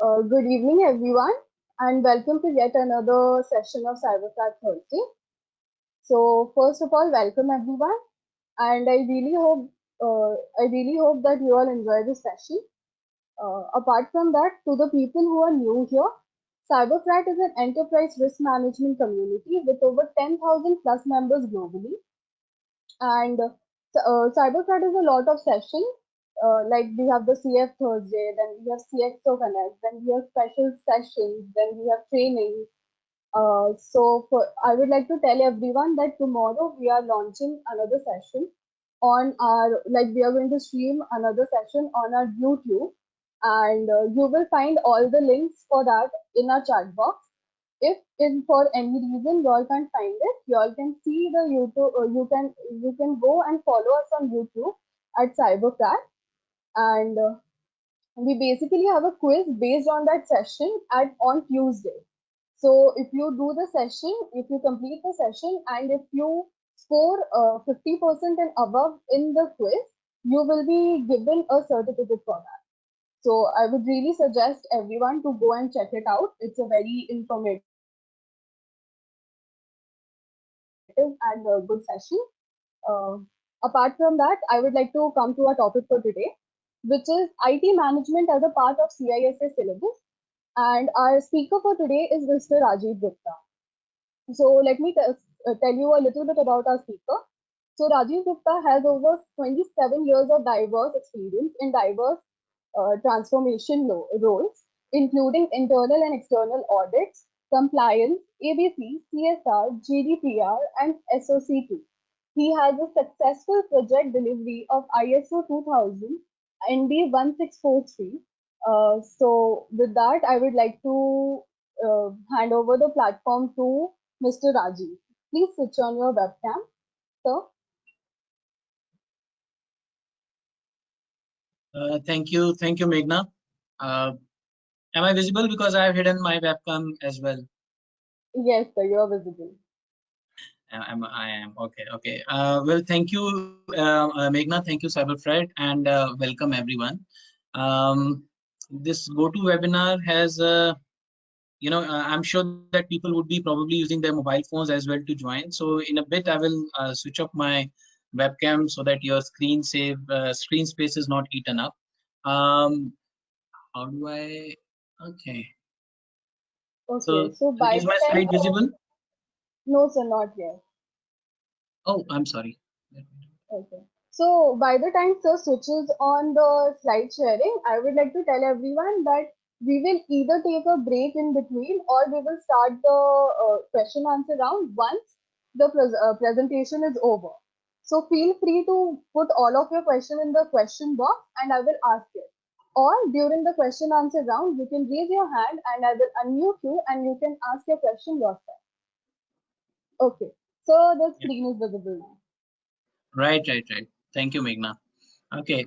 Good evening, everyone, and welcome to yet another session of CyberCrack Thursday. So, first of all, welcome everyone, and I really hope that you all enjoy this session. Apart from that, to the people who are new here, CyberCrack is an enterprise risk management community with over 10,000 plus members globally, and CyberCrack is a lot of sessions. Like we have the CF Thursday, then we have CXO Connect, then we have special sessions, then we have training. I would like to tell everyone that tomorrow we are launching another session on our, like we are going to stream another session on our YouTube, and you will find all the links for that in our chat box. If for any reason you all can't find it, you all can see the YouTube. You can go and follow us on YouTube at CyberCrack, and we basically have a quiz based on that session at on Tuesday. So if you do the session, if you complete the session, and if you score 50% and above in the quiz, you will be given a certificate for that. So I would really suggest everyone to go and check it out. It's a very informative and good session. Uh, Apart from that, I would like to come to our topic for today, which is IT management as a part of CISA syllabus. And our speaker for today is Mr. Rajiv Gupta. So let me tell you a little bit about our speaker. So Rajiv Gupta has over 27 years of diverse experience in diverse transformation roles, including internal and external audits, compliance, ABC, CSR, GDPR, and SOC2. He has a successful project delivery of ISO 2000 ND 1643. So with that, I would like to hand over the platform to Mr. Rajiv. Please switch on your webcam, sir. Thank you, Meghna. Am I visible because I have hidden my webcam as well? Yes, sir, you are visible. I am okay. Well, thank you, Meghna. Thank you, CyberFred, and welcome everyone. This GoToWebinar has, I'm sure that people would be probably using their mobile phones as well to join. So in a bit, I will switch off my webcam so that your screen space is not eaten up. How do I? Okay. Okay, so by is the my time, slide visible? no, sir, not yet. Oh, I'm sorry. Okay. So by the time sir switches on the slide sharing, I would like to tell everyone that we will either take a break in between, or we will start the question answer round once the presentation is over. So feel free to put all of your question in the question box and I will ask it. Or during the question answer round, you can raise your hand and I will unmute you and you can ask your question yourself. Okay. So the screen is visible now. Right. Thank you, Meghna. Okay.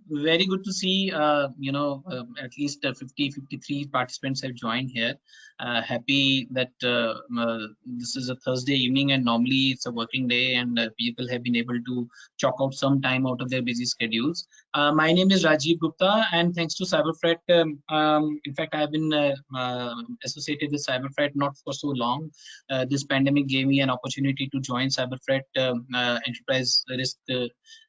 Very good to see, at least 53 participants have joined here. Happy that this is a Thursday evening and normally it's a working day, and people have been able to chalk out some time out of their busy schedules. My name is Rajiv Gupta, and thanks to CyberFred, in fact, I have been associated with CyberFred not for so long. This pandemic gave me an opportunity to join CyberFred Enterprise Risk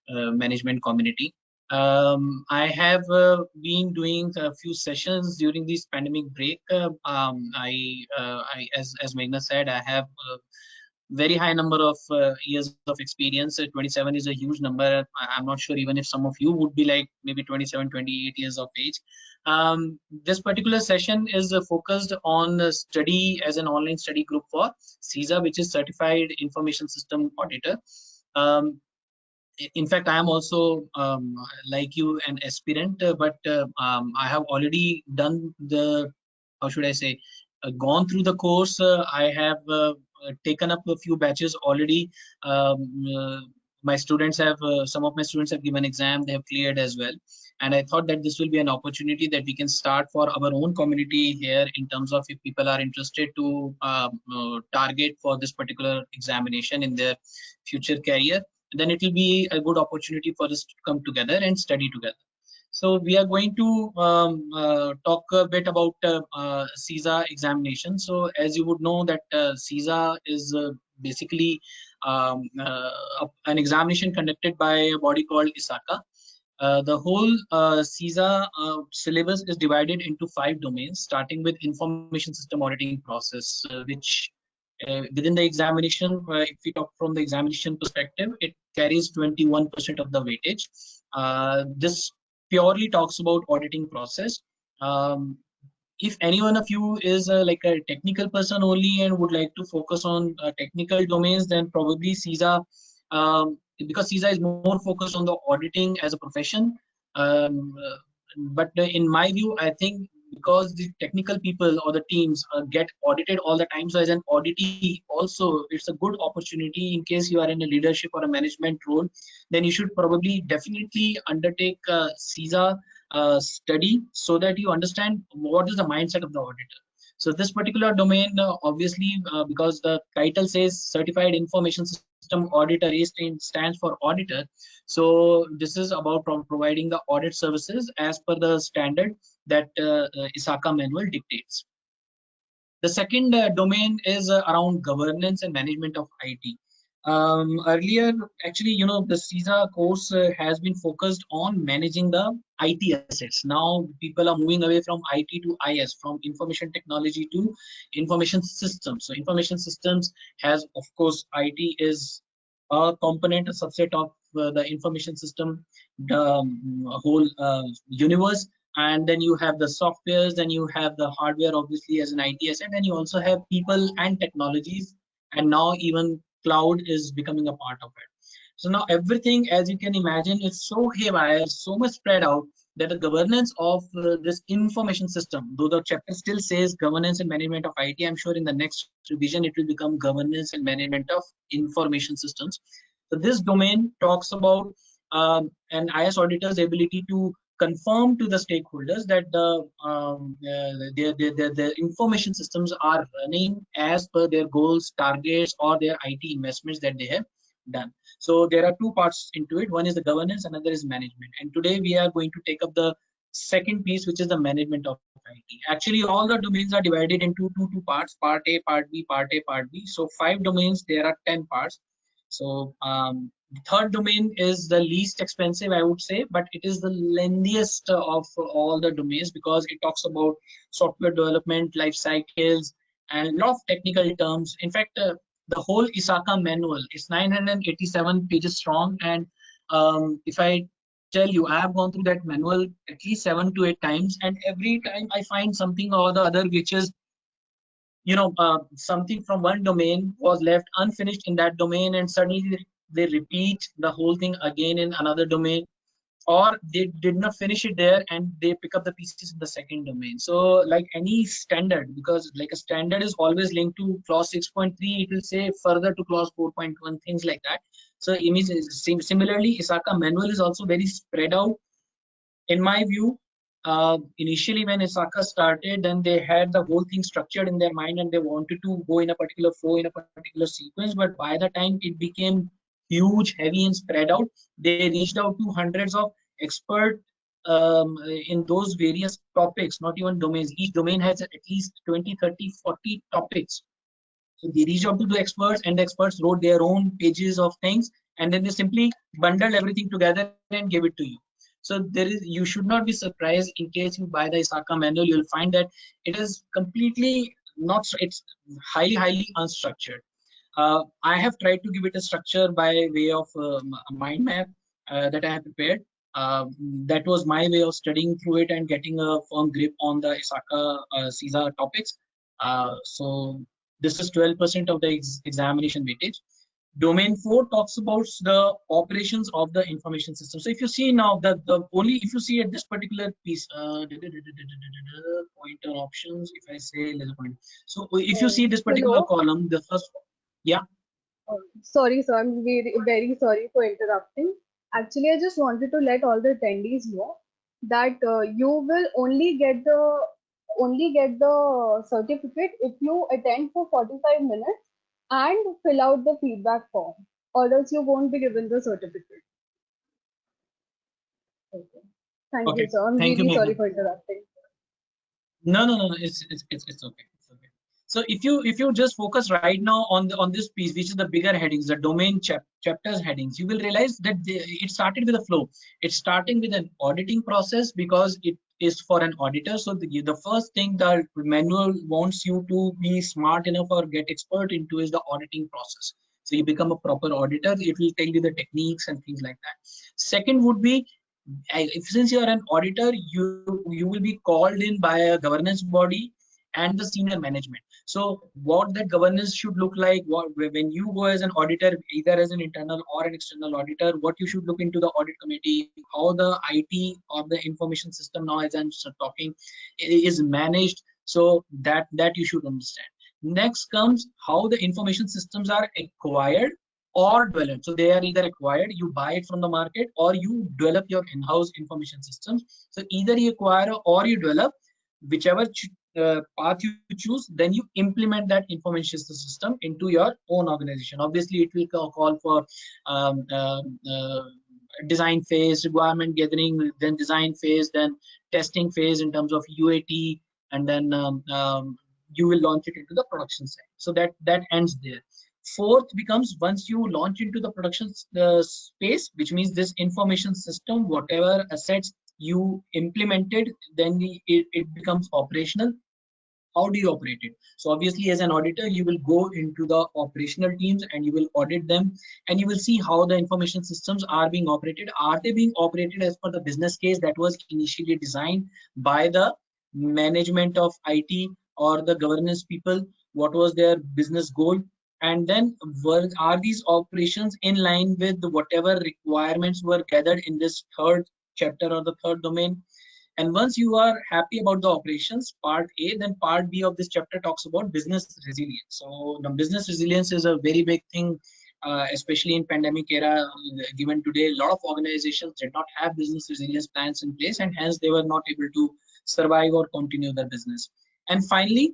Management Community. I have been doing a few sessions during this pandemic break. As Meghna said, I have a very high number of years of experience. 27 is a huge number. I'm not sure even if some of you would be like maybe 27, 28 years of age. This particular session is focused on study as an online study group for CISA, which is Certified Information System Auditor. In fact, I am also like you an aspirant, but I have already done the, how should I say, gone through the course. I have taken up a few batches already. My students have, some of my students have given exam, they have cleared as well. And I thought that this will be an opportunity that we can start for our own community here, in terms of if people are interested to target for this particular examination in their future career, then it will be a good opportunity for us to come together and study together. So we are going to talk a bit about CISA examination. So as you would know that CISA is basically an examination conducted by a body called ISACA. The whole CISA syllabus is divided into 5 domains, starting with information system auditing process, which within the examination, if we talk from the examination perspective, it carries 21% of the weightage. This purely talks about auditing process. If any one of you is like a technical person only and would like to focus on technical domains, then probably CISA, because CISA is more focused on the auditing as a profession. But in my view, I think because the technical people or the teams get audited all the time, so as an auditee also, it's a good opportunity in case you are in a leadership or a management role, then you should probably definitely undertake CISA study so that you understand what is the mindset of the auditor. So this particular domain, obviously, because the title says Certified Information System Auditor, A stands for auditor. So this is about providing the audit services as per the standard that ISACA manual dictates. The second domain is around governance and management of IT. Earlier, actually, the CISA course has been focused on managing the IT assets. Now, people are moving away from IT to IS, from information technology to information systems. So, information systems has, of course, IT is a component, a subset of the information system, the whole universe. And then you have the softwares, then you have the hardware, obviously, as an IT asset, and you also have people and technologies, and now even cloud is becoming a part of it. So now everything, as you can imagine, is so haywire, so much spread out, that the governance of this information system, though the chapter still says governance and management of IT, I'm sure in the next revision it will become governance and management of information systems. So this domain talks about an IS auditor's ability to confirm to the stakeholders that the information systems are running as per their goals, targets, or their IT investments that they have done. So there are 2 parts into it. One is the governance, another is management. And today we are going to take up the second piece, which is the management of IT. Actually, all the domains are divided into two parts: part A, part B, part A, part B. So 5 domains, there are 10 parts. So the third domain is the least expensive, I would say, but it is the lengthiest of all the domains because it talks about software development, life cycles, and a lot of technical terms. In fact, the whole ISACA manual is 987 pages strong. And if I tell you, I have gone through that manual at least 7 to 8 times, and every time I find something or the other which is something from one domain was left unfinished in that domain, and suddenly they repeat the whole thing again in another domain, or they did not finish it there and they pick up the pieces in the second domain. So like any standard, because like a standard is always linked to clause 6.3, it will say further to clause 4.1, things like that. So similarly, ISACA manual is also very spread out. In my view, initially when ISACA started, then they had the whole thing structured in their mind and they wanted to go in a particular flow, in a particular sequence. But by the time it became huge, heavy, and spread out, they reached out to hundreds of experts in those various topics, not even domains. Each domain has at least 20, 30, 40 topics. So they reached out to the experts, and the experts wrote their own pages of things, and then they simply bundled everything together and gave it to you. So you should not be surprised in case you buy the ISACA manual. You'll find that it is completely not. It's highly unstructured. I have tried to give it a structure by way of a mind map that I have prepared. That was my way of studying through it and getting a firm grip on the ISACA CISA topics. So this is 12% of the examination weightage. Domain 4 talks about the operations of the information system. So if you see now, the only if you see at this particular piece, pointer options, if I say let's point. So if you see this particular Hello. column, the first, yeah. Sorry, sir. I'm very sorry for interrupting. Actually, I just wanted to let all the attendees know that you will only get the certificate if you attend for 45 minutes and fill out the feedback form, or else you won't be given the certificate. Okay. Thank you, Okay, sir. I'm thank you, really Meghna. sorry for interrupting. No, no, no, no. It's okay. It's okay. So if you just focus right now on this piece, which is the bigger headings, the domain chapters headings, you will realize that it started with a flow. It's starting with an auditing process because it is for an auditor. So the first thing the manual wants you to be smart enough or get expert into is the auditing process. So you become a proper auditor. It will tell you the techniques and things like that. Second would be since you are an auditor, you will be called in by a governance body and the senior management. So what that governance should look like, when you go as an auditor, either as an internal or an external auditor, what you should look into the audit committee, how the IT or the information system, now as I'm talking, is managed. So that you should understand. Next comes how the information systems are acquired or developed. So they are either acquired, you buy it from the market, or you develop your in-house information systems. So either you acquire or you develop, whichever path you choose, then you implement that information system into your own organization. Obviously, it will call for um, design phase, requirement gathering, then design phase, then testing phase in terms of UAT, and then you will launch it into the production side. So that ends there. Fourth becomes once you launch into the production space, which means this information system, whatever assets you implemented, then it becomes operational. How do you operate it? So obviously, as an auditor, you will go into the operational teams and you will audit them, and you will see how the information systems are being operated. Are they being operated as per the business case that was initially designed by the management of IT or the governance people? What was their business goal? And then are these operations in line with whatever requirements were gathered in this third chapter or the third domain? And once you are happy about the operations, part A, then part B of this chapter talks about business resilience. So the business resilience is a very big thing, especially in pandemic era. Given today, a lot of organizations did not have business resilience plans in place, and hence they were not able to survive or continue their business. And finally,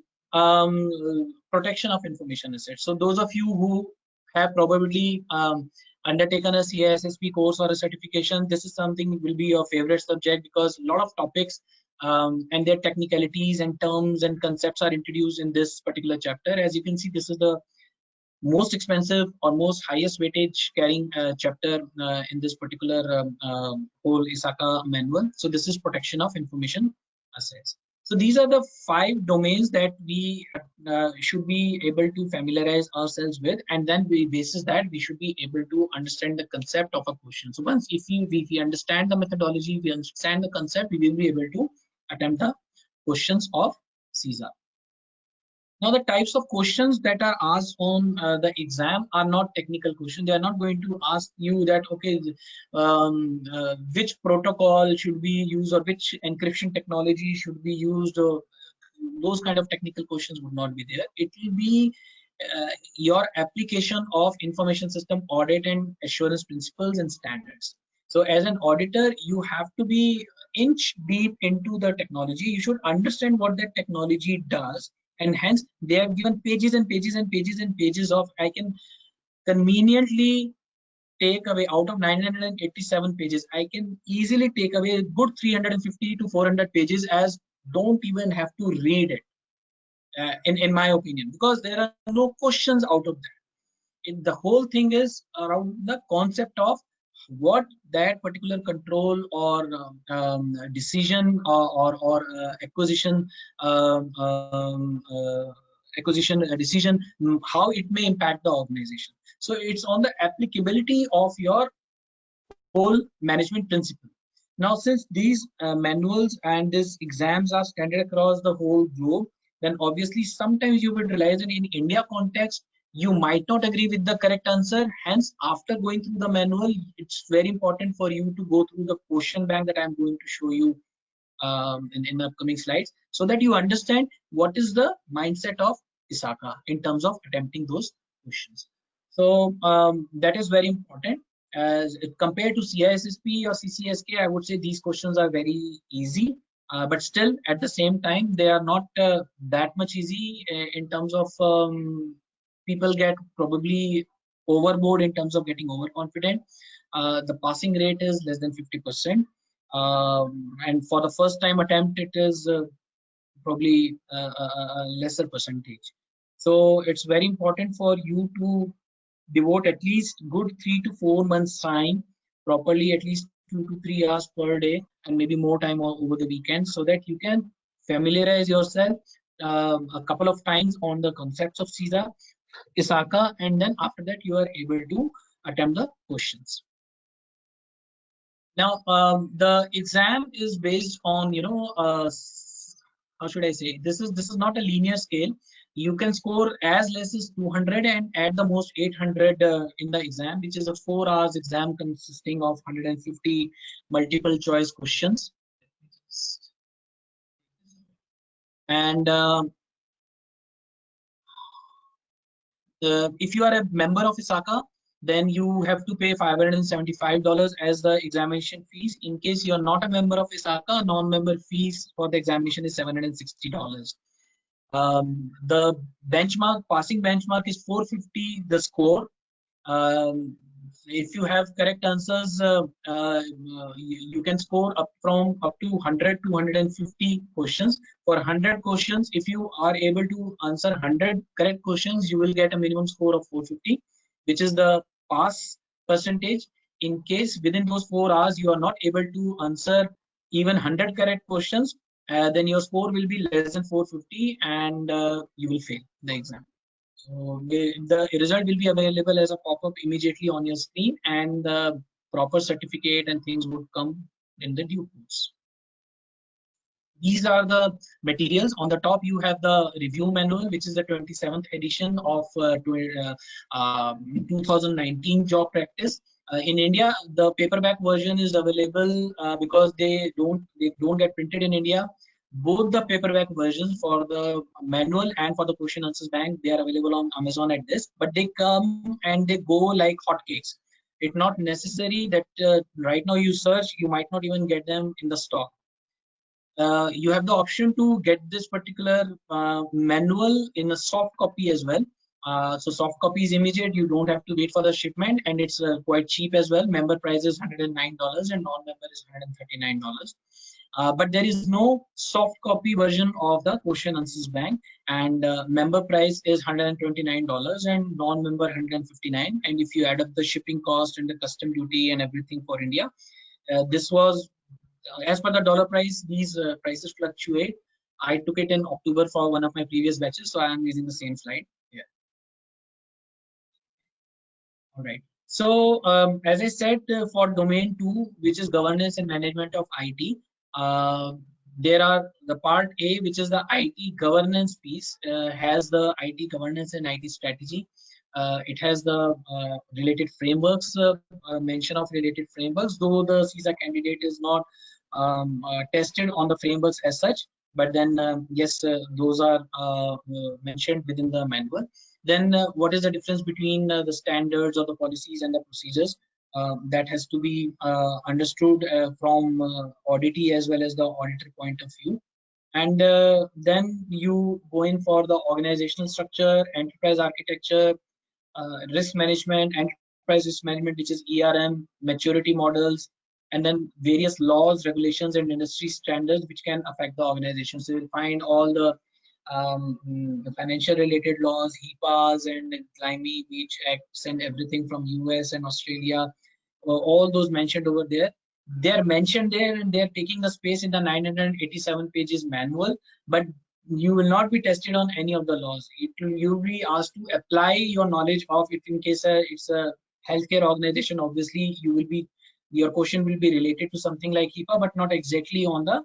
protection of information assets. So those of you who have probably undertaken a CISSP course or a certification, this is something will be your favorite subject, because a lot of topics and their technicalities and terms and concepts are introduced in this particular chapter. As you can see, this is the most expensive or most highest weightage carrying chapter in this particular whole ISACA manual. So this is protection of information assets. So these are the 5 domains that we should be able to familiarize ourselves with, and then we basis that we should be able to understand the concept of a question. So once if we understand the methodology, we understand the concept, we will be able to attempt the questions of CISA. Now, the types of questions that are asked on the exam are not technical questions. They are not going to ask you that, okay, which protocol should we use or which encryption technology should be used. Or those kind of technical questions would not be there. It will be your application of information system audit and assurance principles and standards. So as an auditor, you have to be inch deep into the technology. You should understand what that technology does, and hence they have given pages and pages and pages and pages of, I can conveniently take away out of 987 pages, I can easily take away a good 350 to 400 pages as don't even have to read it, in my opinion, because there are no questions out of that. The whole thing is around the concept of what that particular control or decision or acquisition decision, how it may impact the organization. So it's on the applicability of your whole management principle. Now, since these manuals and these exams are standard across the whole globe, then obviously sometimes you will realize that in India context, you might not agree with the correct answer. Hence, after going through the manual, it's very important for you to go through the question bank that I'm going to show you in the upcoming slides, so that you understand what is the mindset of ISACA in terms of attempting those questions. So that is very important. As compared to CISSP or CCSK, I would say these questions are very easy, but still at the same time, they are not that much easy in terms of people get probably overboard in terms of getting overconfident. The passing rate is less than 50%. and for the first time attempt, it is probably a lesser percentage. So it's very important for you to devote at least good 3 to 4 months time properly, at least 2 to 3 hours per day, and maybe more time over the weekend, so that you can familiarize yourself a couple of times on the concepts of CISA, ISACA, and then after that you are able to attempt the questions. Now, the exam is based on, how should I say? This is not a linear scale. You can score as less as 200 and at the most 800 in the exam, which is a 4 hours exam consisting of 150 multiple choice questions. And if you are a member of ISACA, then you have to pay $575 as the examination fees. In case you are not a member of ISACA, non-member fees for the examination is $760. The passing benchmark is 450, the score. If you have correct answers, you can score up to 100 to 150 questions. For 100 questions, if you are able to answer 100 correct questions, you will get a minimum score of 450, which is the pass percentage. In case within those 4 hours you are not able to answer even 100 correct questions, then your score will be less than 450 and you will fail the exam. So the result will be available as a pop-up immediately on your screen, and the proper certificate and things would come in the due course. These are the materials. On the top, you have the review manual, which is the 27th edition of 2019 job practice. In India, the paperback version is available because they don't get printed in India. Both the paperback versions for the manual and for the question answers bank, they are available on Amazon at this, but they come and they go like hotcakes. It's not necessary that right now you search, you might not even get them in the stock. You have the option to get this particular manual in a soft copy as well. So soft copy is immediate, you don't have to wait for the shipment, and it's quite cheap as well. Member price is $109 and non-member is $139. But there is no soft copy version of the question answers bank, and member price is $129 and non-member $159. And if you add up the shipping cost and the custom duty and everything for India, this was as per the dollar price. These prices fluctuate. I took it in October for one of my previous batches, so I am using the same slide here. All right. So as I said, for domain 2, which is governance and management of IT, there are the part A, which is the IT governance piece, has the IT governance and IT strategy. It has the related frameworks, mention of related frameworks, though the CISA candidate is not tested on the frameworks as such, but then yes, those are mentioned within the manual. Then what is the difference between the standards or the policies and the procedures? That has to be understood from auditee as well as the auditor point of view. And then you go in for the organizational structure, enterprise architecture, risk management, enterprise risk management, which is ERM, maturity models, and then various laws, regulations, and industry standards which can affect the organization. So you'll find all the financial related laws, HIPAAs and Climate Beach Acts and everything from US and Australia, all those mentioned over there. They're mentioned there and they're taking the space in the 987 pages manual, but you will not be tested on any of the laws. You'll be asked to apply your knowledge of it. In case it's a healthcare organization, obviously your question will be related to something like HIPAA, but not exactly on the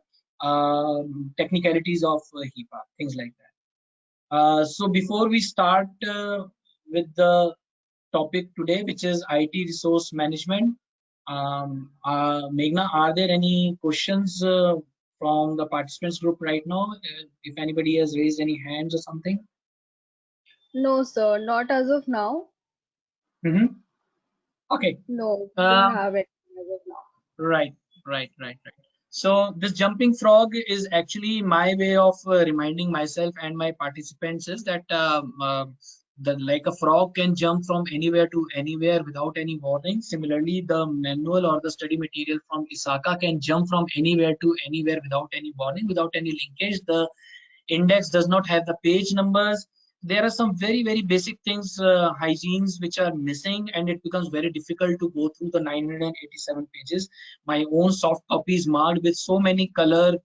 technicalities of HIPAA, things like that. So before we start with the topic today, which is IT resource management, Meghna, are there any questions from the participants group right now? If anybody has raised any hands or something? No, sir, not as of now. Okay. No, we don't have it as of now. Right. So this jumping frog is actually my way of reminding myself and my participants is that like a frog can jump from anywhere to anywhere without any warning. Similarly, the manual or the study material from ISACA can jump from anywhere to anywhere without any warning, without any linkage. The index does not have the page numbers. There are some very basic things, hygienes, which are missing, and it becomes very difficult to go through the 987 pages. My own soft copy is marked with so many color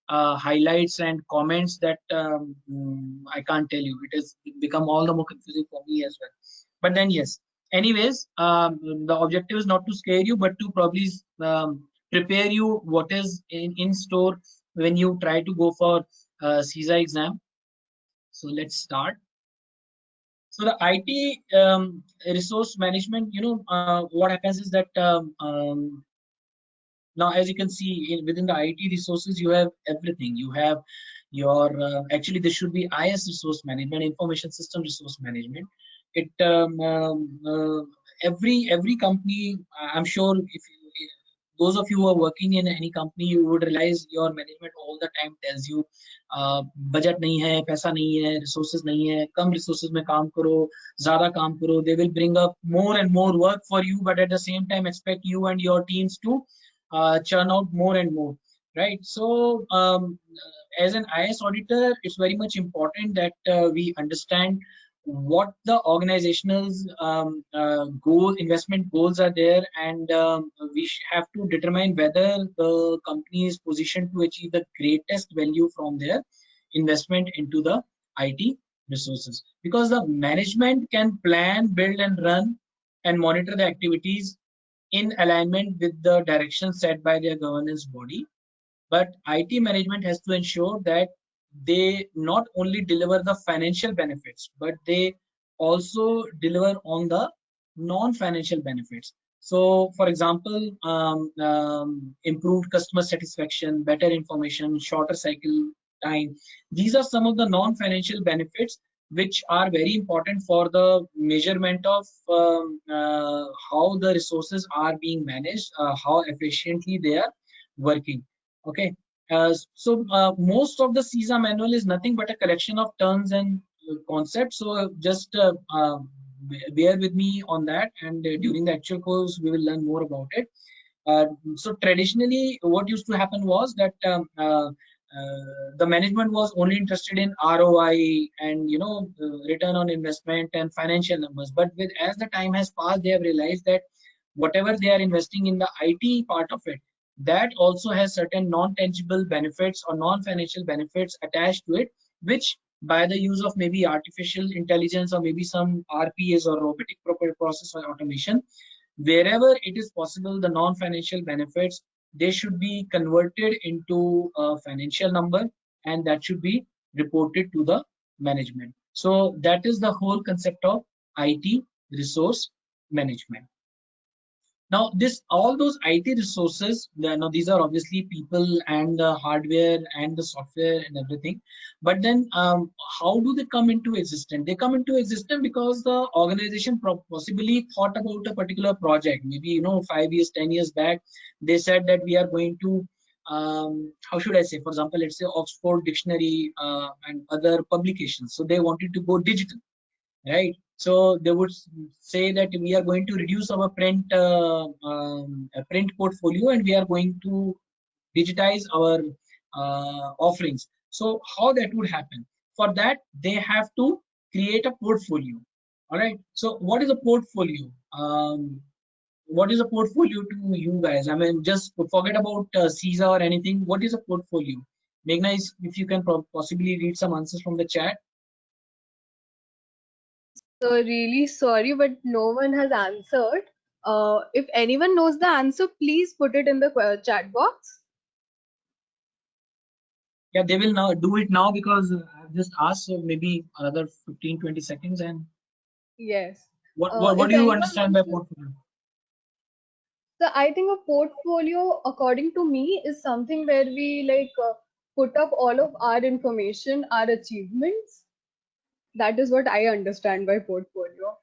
highlights and comments that I can't tell you. It has become all the more confusing for me as well. But then yes, anyways, the objective is not to scare you, but to probably prepare you what is in store when you try to go for CISA exam. So let's start. So the IT resource management, what happens is that now, as you can see, within the IT resources, you have everything. You have your actually this should be IS resource management, information system resource management. It every company, I'm sure if those of you who are working in any company, you would realize your management all the time tells you budget नहीं है, पैसा नहीं है, resources नहीं है, कम resources में काम करो, ज़्यादा काम करो. They will bring up more and more work for you, but at the same time expect you and your teams to churn out more and more, right? So as an IS auditor, it's very much important that we understand what the organizational investment goals are there, and we have to determine whether the company is positioned to achieve the greatest value from their investment into the IT resources. Because the management can plan, build, and run and monitor the activities in alignment with the direction set by their governance body. But IT management has to ensure that they not only deliver the financial benefits, but they also deliver on the non-financial benefits. So, for example, improved customer satisfaction, better information, shorter cycle time. These are some of the non-financial benefits which are very important for the measurement of how the resources are being managed, how efficiently they are working. Okay, most of the CISA manual is nothing but a collection of terms and concepts. So just bear with me on that, and during the actual course we will learn more about it. So traditionally, what used to happen was that the management was only interested in ROI and return on investment and financial numbers. But as the time has passed, they have realized that whatever they are investing in the IT part of it, that also has certain non-tangible benefits or non-financial benefits attached to it, which by the use of maybe artificial intelligence or maybe some RPAs or robotic process or automation, wherever it is possible, the non-financial benefits, they should be converted into a financial number, and that should be reported to the management. So that is the whole concept of IT resource management. Now, all those IT resources, now these are obviously people and the hardware and the software and everything. But then how do they come into existence? They come into existence because the organization possibly thought about a particular project. Maybe, 5 years, 10 years back, they said that we are going to, how should I say, for example, let's say Oxford Dictionary and other publications. So they wanted to go digital, right? So they would say that we are going to reduce our print portfolio, and we are going to digitize our offerings. So how that would happen? For that, they have to create a portfolio. All right. So what is a portfolio? What is a portfolio to you guys? I mean, just forget about CISA or anything. What is a portfolio? Meghna, if you can possibly read some answers from the chat. So really sorry, but no one has answered. If anyone knows the answer, please put it in the chat box. Yeah, they will now do it now because I've just asked, so maybe another 15-20 seconds. And yes, what do you understand by portfolio? So I think a portfolio, according to me, is something where we put up all of our information, our achievements. That is what I understand by portfolio.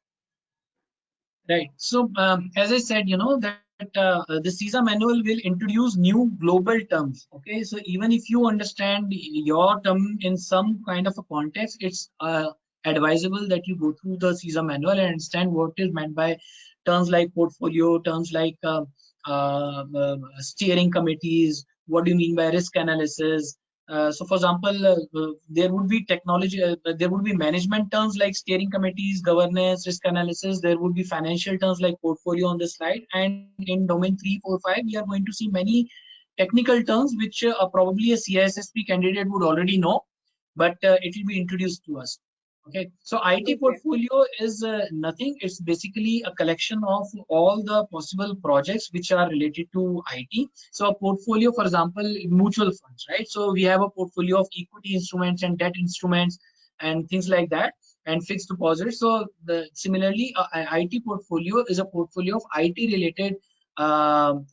Right. So as I said, that the CISA manual will introduce new global terms. Okay. So even if you understand your term in some kind of a context, it's advisable that you go through the CISA manual and understand what is meant by terms like portfolio, terms like steering committees. What do you mean by risk analysis? So, for example, there would be technology, there would be management terms like steering committees, governance, risk analysis. There would be financial terms like portfolio on this slide. And in domain 3, 4, 5, we are going to see many technical terms which probably a CISSP candidate would already know, but it will be introduced to us. Okay, so IT portfolio is nothing. It's basically a collection of all the possible projects which are related to IT. So a portfolio, for example, mutual funds, right? So we have a portfolio of equity instruments and debt instruments and things like that, and fixed deposits. So similarly, IT portfolio is a portfolio of IT related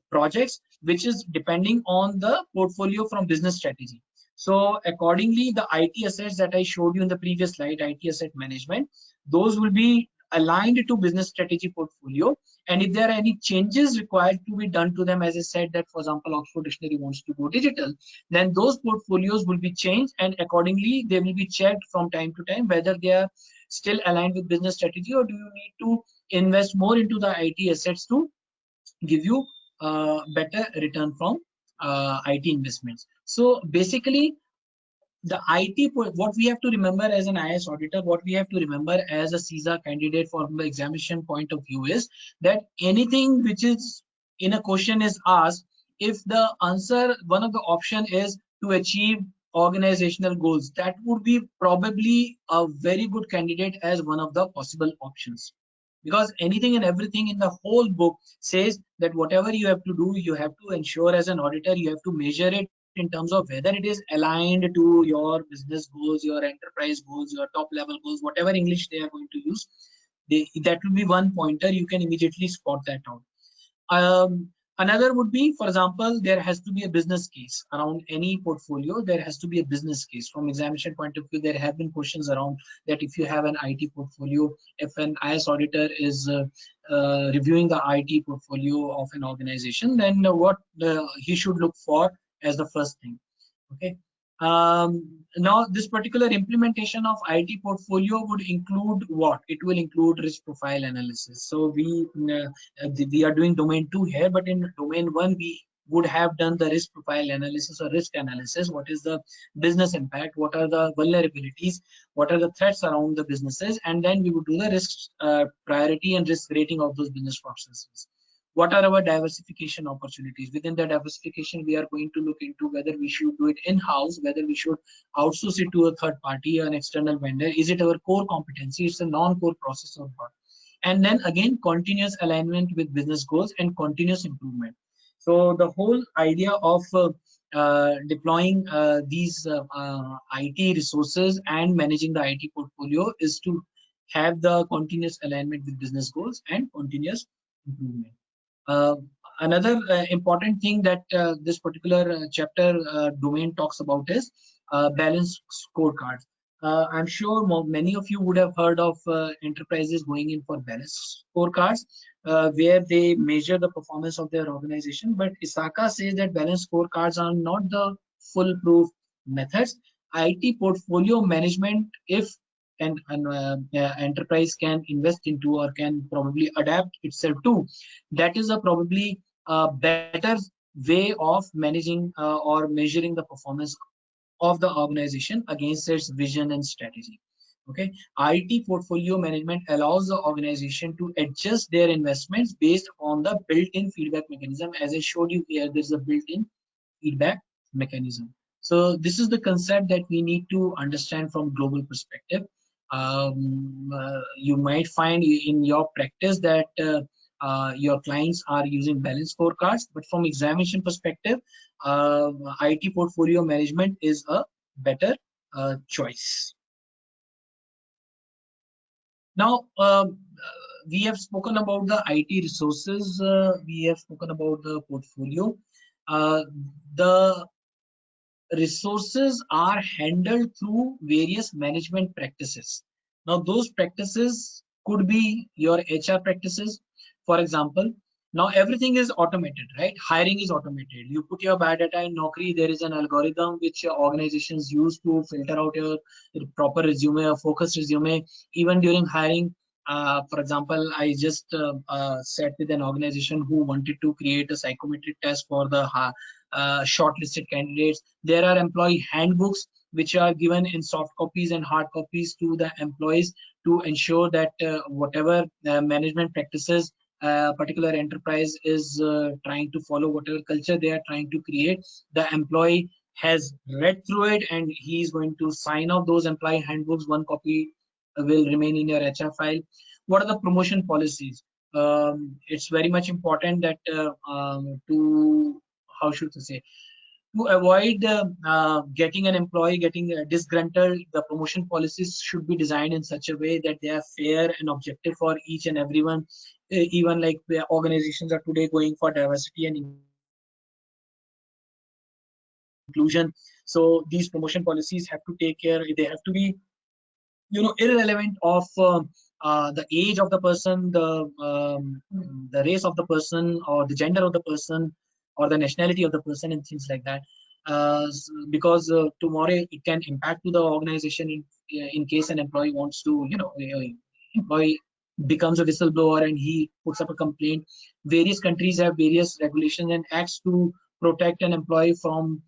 projects, which is depending on the portfolio from business strategy. So accordingly, the IT assets that I showed you in the previous slide, IT asset management, those will be aligned to business strategy portfolio. And if there are any changes required to be done to them, as I said that, for example, Oxford Dictionary wants to go digital, then those portfolios will be changed, and accordingly, they will be checked from time to time whether they are still aligned with business strategy, or do you need to invest more into the IT assets to give you better return from IT investments. So basically, the IT, what we have to remember as an IAS auditor, what we have to remember as a CISA candidate from the examination point of view is that anything which is in a question is asked, if the answer, one of the option is to achieve organizational goals, that would be probably a very good candidate as one of the possible options. Because anything and everything in the whole book says that whatever you have to do, you have to ensure as an auditor, you have to measure it in terms of whether it is aligned to your business goals, your enterprise goals, your top level goals, whatever English they are going to use. That will be one pointer. You can immediately spot that out. Another would be, for example, there has to be a business case around any portfolio. There has to be a business case. From examination point of view, there have been questions around that if you have an IT portfolio, if an IAS auditor is reviewing the IT portfolio of an organization, then what he should look for as the first thing. Okay. Now, this particular implementation of IT portfolio would include what? It will include risk profile analysis. So we are doing domain 2 here, but in domain 1 we would have done the risk profile analysis or risk analysis. What is the business impact? What are the vulnerabilities? What are the threats around the businesses? And then we would do the risk priority and risk rating of those business processes. What are our diversification opportunities? Within the diversification, we are going to look into whether we should do it in-house, whether we should outsource it to a third party or an external vendor. Is it our core competency? It's a non-core process or not? And then again, continuous alignment with business goals and continuous improvement. So the whole idea of deploying these IT resources and managing the IT portfolio is to have the continuous alignment with business goals and continuous improvement. Another important thing that this particular chapter domain talks about is balanced scorecards. I'm sure many of you would have heard of enterprises going in for balanced scorecards, where they measure the performance of their organization. But ISACA says that balanced scorecards are not the foolproof methods. IT portfolio management, if an enterprise can invest into or can probably adapt itself to, that is a probably better way of managing or measuring the performance of the organization against its vision and strategy. Okay, IT portfolio management allows the organization to adjust their investments based on the built-in feedback mechanism. As I showed you here, there's a built-in feedback mechanism. So this is the concept that we need to understand from global perspective. You might find in your practice that your clients are using balanced scorecards, but from examination perspective, IT portfolio management is a better choice. Now, we have spoken about the IT resources, we have spoken about the portfolio. The resources are handled through various management practices. Now, those practices could be your HR practices. For example, Now everything is automated, right? Hiring is automated. You put your biodata in Naukri, there is an algorithm which organizations use to filter out your proper resume or focused resume. Even during hiring, for example, I just sat with an organization who wanted to create a psychometric test for the shortlisted candidates. There are employee handbooks which are given in soft copies and hard copies to the employees to ensure that whatever management practices particular enterprise is trying to follow, whatever culture they are trying to create, the employee has read through it and he is going to sign off those employee handbooks. One copy will remain in your HR file. What are the promotion policies? It's very much important that to, how should I say, to avoid getting an employee getting disgruntled, the promotion policies should be designed in such a way that they are fair and objective for each and everyone. Even like the organizations are today going for diversity and inclusion. So these promotion policies have to take care. They have to be, irrelevant of the age of the person, the race of the person, or the gender of the person, or the nationality of the person, and things like that. Because tomorrow it can impact to the organization in case an employee wants to, employee becomes a whistleblower and he puts up a complaint. Various countries have various regulations and acts to protect an employee from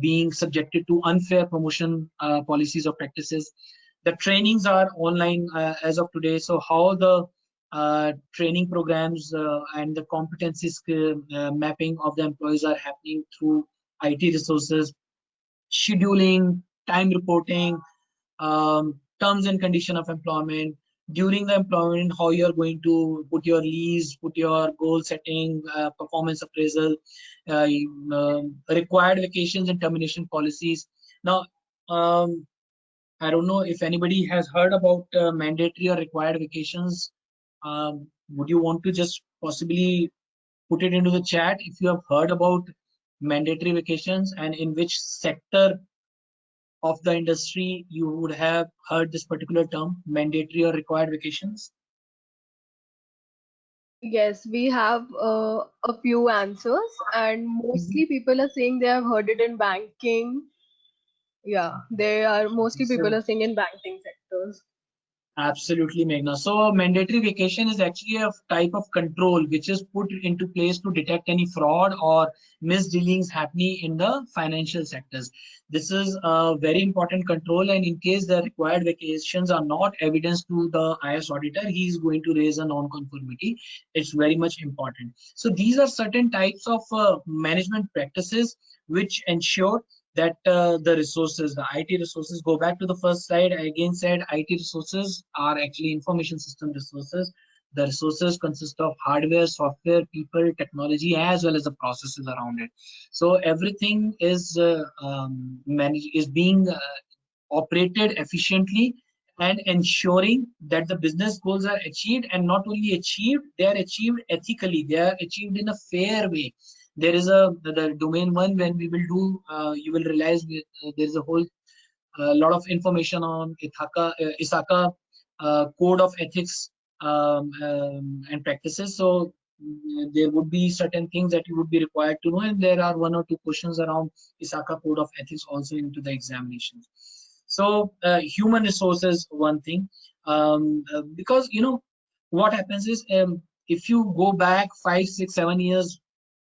being subjected to unfair promotion policies or practices. The trainings are online as of today. So how the training programs and the competency skill mapping of the employees are happening through IT resources, scheduling, time reporting, terms and condition of employment, during the employment, how you're going to put your leaves, put your goal setting, performance appraisal, required vacations and termination policies. Now, I don't know if anybody has heard about mandatory or required vacations. Would you want to just possibly put it into the chat if you have heard about mandatory vacations and in which sector of the industry you would have heard this particular term, mandatory or required vacations? Yes, we have a few answers, and Mhm. mostly people are saying they have heard it in banking. Yeah, they are mostly people are saying in banking sectors. Absolutely, Meghna. So mandatory vacation is actually a type of control which is put into place to detect any fraud or misdealings happening in the financial sectors. This is a very important control, and in case the required vacations are not evidence to the IS auditor, he is going to raise a non-conformity. It's very much important. So these are certain types of management practices which ensure that the resources, the IT resources, go back to the first slide. I again said IT resources are actually information system resources. The resources consist of hardware, software, people, technology, as well as the processes around it. So everything is managed, is being operated efficiently and ensuring that the business goals are achieved, and not only achieved, they are achieved ethically, they are achieved in a fair way. There is a the domain one, when we will do you will realize there is a whole lot of information on ISACA code of ethics and practices. So there would be certain things that you would be required to know, and there are one or two questions around ISACA code of ethics also into the examinations. So human resources, one thing, because what happens is, if you go back 5, 6, 7 years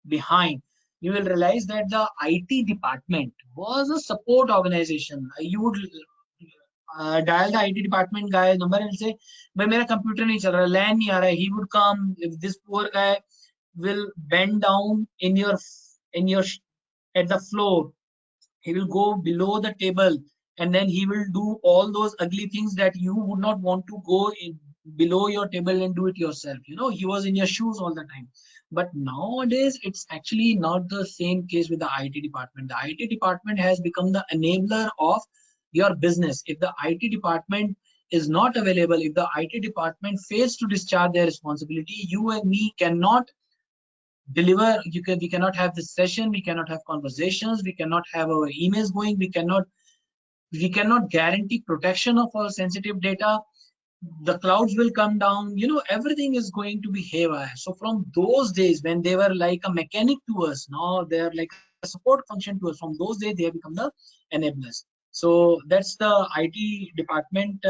behind, you will realize that the IT department was a support organization. You would dial the IT department guy number and say, "Bhai, मेरा computer नहीं चल रहा, LAN नहीं आ रहा है." He would come. If this poor guy will bend down in your at the floor, he will go below the table, and then he will do all those ugly things that you would not want to go below your table and do it yourself. He was in your shoes all the time. But nowadays it's actually not the same case with the IT department. The IT department has become the enabler of your business. If the IT department is not available, if the IT department fails to discharge their responsibility, you and me cannot deliver. We cannot have this session, we cannot have conversations, we cannot have our emails going, we cannot guarantee protection of our sensitive data. the clouds will come down, everything is going to be haywire. So from those days when they were like a mechanic to us, now they're like a support function to us. From those days they have become the enablers. So that's the IT department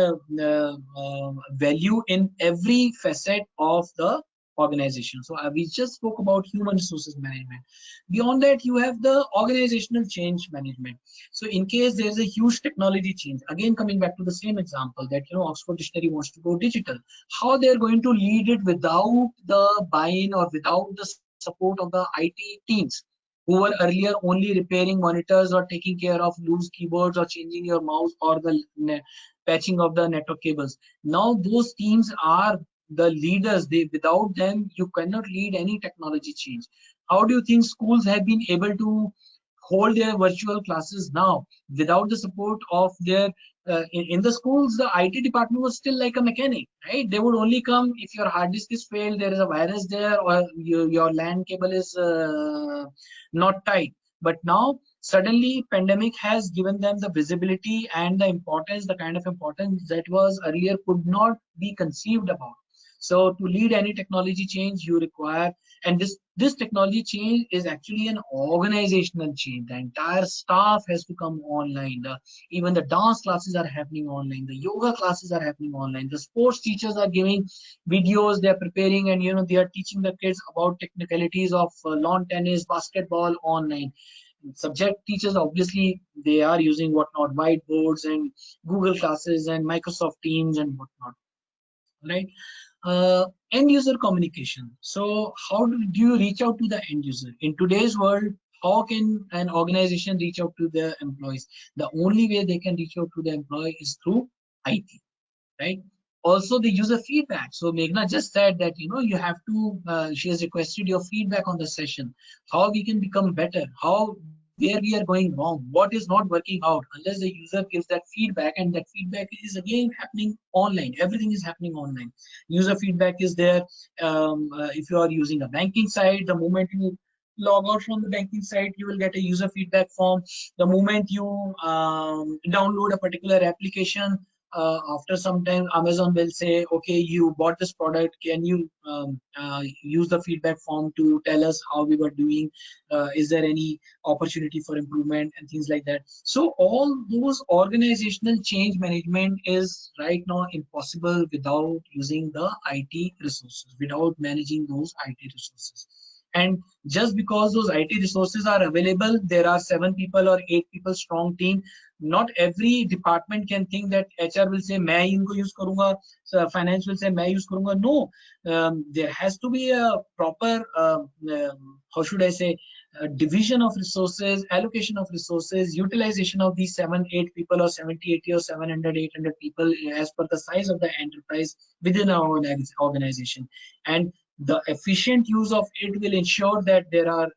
value in every facet of the organization. So we just spoke about human resources management. Beyond that, you have the organizational change management. So in case there is a huge technology change, again coming back to the same example that Oxford Dictionary wants to go digital, how they're going to lead it without the buy-in or without the support of the IT teams who were earlier only repairing monitors or taking care of loose keyboards or changing your mouse or the patching of the network cables. Now those teams are the leaders. They, without them you cannot lead any technology change. How do you think schools have been able to hold their virtual classes now without the support of their in the schools? The IT department was still like a mechanic, right? They would only come if your hard disk is failed, there is a virus there, or your LAN cable is not tight. But now suddenly pandemic has given them the visibility and the importance, the kind of importance that was earlier could not be conceived about. So to lead any technology change you require, and this technology change is actually an organizational change. The entire staff has to come online. Even the dance classes are happening online, the yoga classes are happening online, the sports teachers are giving videos, they're preparing, and they are teaching the kids about technicalities of lawn tennis, basketball online. Subject teachers, obviously they are using whatnot, whiteboards and Google classes and Microsoft Teams and whatnot, right? End user communication. So how do you reach out to the end user in today's world? How can an organization reach out to their employees? The only way they can reach out to the employee is through IT, right? Also the user feedback. So Meghna just said that you have to she has requested your feedback on the session, how we can become better, how where we are going wrong, what is not working out. Unless the user gives that feedback, and that feedback is again happening online, everything is happening online. User feedback is there. If you are using a banking site, the moment you log out from the banking site you will get a user feedback form. The moment you download a particular application, after some time Amazon will say, okay, you bought this product, can you use the feedback form to tell us how we were doing, is there any opportunity for improvement and things like that. So all those organizational change management is right now impossible without using the IT resources, without managing those IT resources. And just because those IT resources are available, there are 7 people or 8 people strong team. Not every department can think that HR will say मैं इनको use करूँगा, so finance will say मैं use करूँगा. No, there has to be a proper how should I say, division of resources, allocation of resources, utilization of these 7, 8 people or 70, 80 or 700, 800 people as per the size of the enterprise within our organization. And the efficient use of it will ensure that there are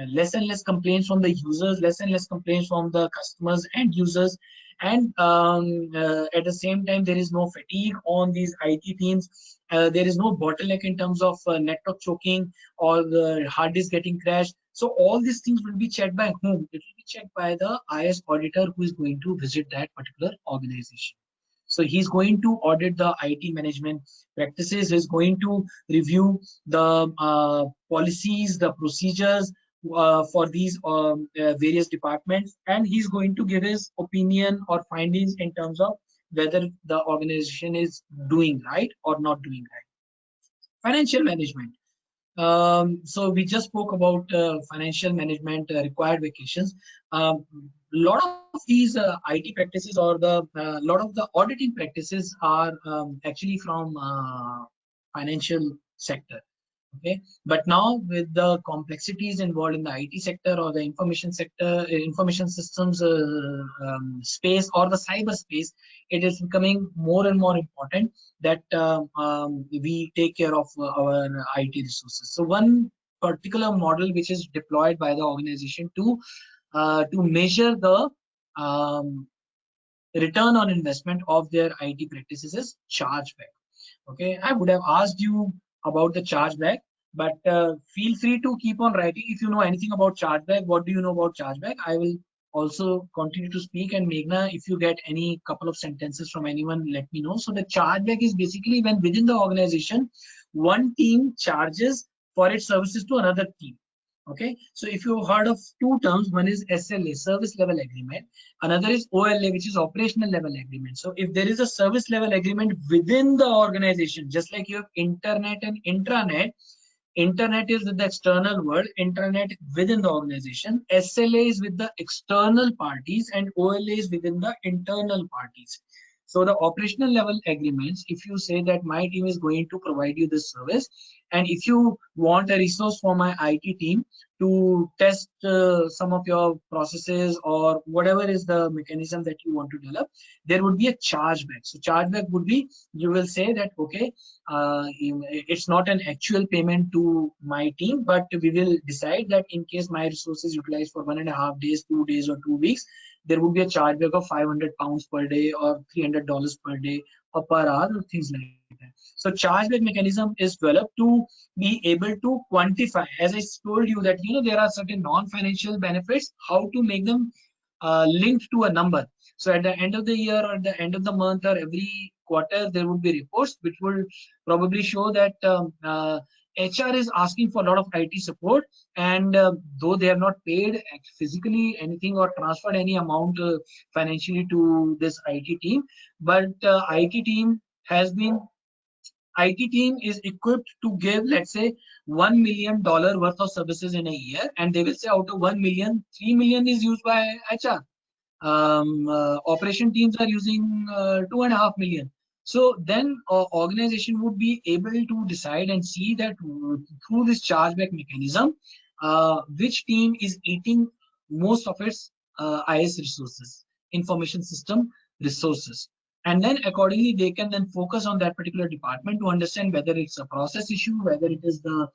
less and less complaints from the users, less and less complaints from the customers and users. And at the same time, there is no fatigue on these IT teams. There is no bottleneck in terms of network choking or the hard disk getting crashed. So all these things will be checked by whom? It will be checked by the IS auditor who is going to visit that particular organization. So he's going to audit the IT management practices. He's going to review the policies, the procedures for these various departments, and he's going to give his opinion or findings in terms of whether the organization is doing right or not doing right. Financial management. So we just spoke about financial management, required vacations. A lot of these IT practices or the lot of the auditing practices are actually from financial sector. Okay, but now with the complexities involved in the IT sector or the information sector, information systems space or the cyber space, it is becoming more and more important that we take care of our IT resources. So one particular model which is deployed by the organization to measure the return on investment of their IT practices is chargeback. Okay, I would have asked you about the chargeback, but feel free to keep on writing if you know anything about chargeback. What do you know about chargeback? I will also continue to speak. And Meghna, if you get any couple of sentences from anyone, let me know. So the chargeback is basically when within the organization, one team charges for its services to another team. Okay, so if you've heard of two terms, one is SLA, service level agreement, another is OLA, which is operational level agreement. So if there is a service level agreement within the organization, just like you have internet and intranet, internet is with the external world, intranet within the organization, SLA is with the external parties, and OLA is within the internal parties. So the operational level agreements, if you say that my team is going to provide you this service, and if you want a resource for my IT team to test some of your processes or whatever is the mechanism that you want to develop, there would be a chargeback. So chargeback would be, you will say that, okay, it's not an actual payment to my team, but we will decide that in case my resource is utilized for 1.5 days, 2 days, or 2 weeks, there would be a chargeback of £500 per day or $300 per day or per hour or things like that. So chargeback mechanism is developed to be able to quantify, as I told you, that there are certain non-financial benefits, how to make them linked to a number. So at the end of the year or at the end of the month or every quarter, there would be reports which will probably show that HR is asking for a lot of IT support, and though they have not paid physically anything or transferred any amount financially to this IT team, but IT team is equipped to give, let's say, $1 million worth of services in a year, and they will say out of 1 million, 3 million is used by HR. Operation teams are using 2.5 million. So then organization would be able to decide and see that through this chargeback mechanism, which team is eating most of its IS resources, information system resources. And then accordingly, they can then focus on that particular department to understand whether it's a process issue, whether it is the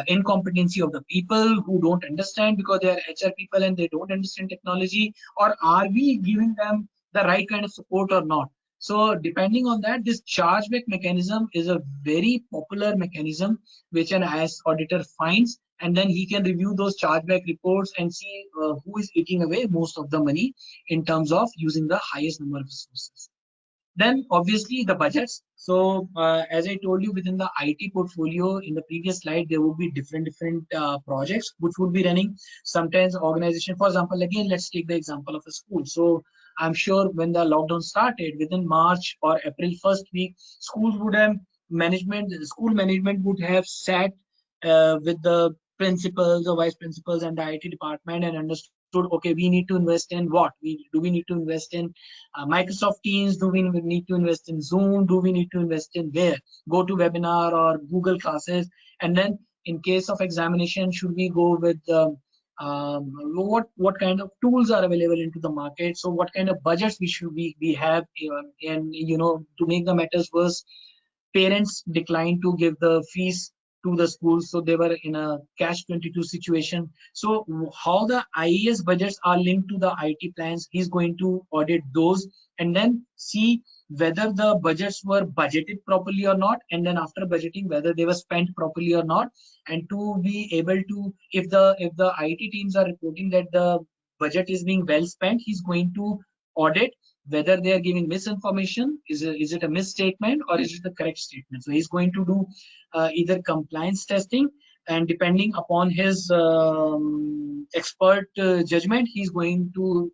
incompetency of the people who don't understand because they are HR people and they don't understand technology, or are we giving them the right kind of support or not. So depending on that, this chargeback mechanism is a very popular mechanism which an IS auditor finds, and then he can review those chargeback reports and see who is eating away most of the money in terms of using the highest number of resources. Then obviously the budgets. So as I told you, within the IT portfolio in the previous slide, there would be different projects which would be running. Sometimes organization, for example, again, let's take the example of a school. So I'm sure when the lockdown started, within March or April first week, schools would have school management would have sat with the principals or vice principals and the IT department and understood, okay, we need to invest in what? Do we need to invest in Microsoft Teams? Do we need to invest in Zoom? Do we need to invest in where? Go to webinar or Google Classes? And then in case of examination, should we go with what kind of tools are available into the market? So what kind of budgets we have, and to make the matters worse, parents declined to give the fees to the schools, so they were in a catch-22 situation. So how the IES budgets are linked to the IT plans, he's going to audit those and then see whether the budgets were budgeted properly or not, and then after budgeting whether they were spent properly or not. And to be able to, if the IT teams are reporting that the budget is being well spent, he's going to audit whether they are giving misinformation, is it a misstatement or is it the correct statement. So he's going to do either compliance testing, and depending upon his expert judgment, he's going to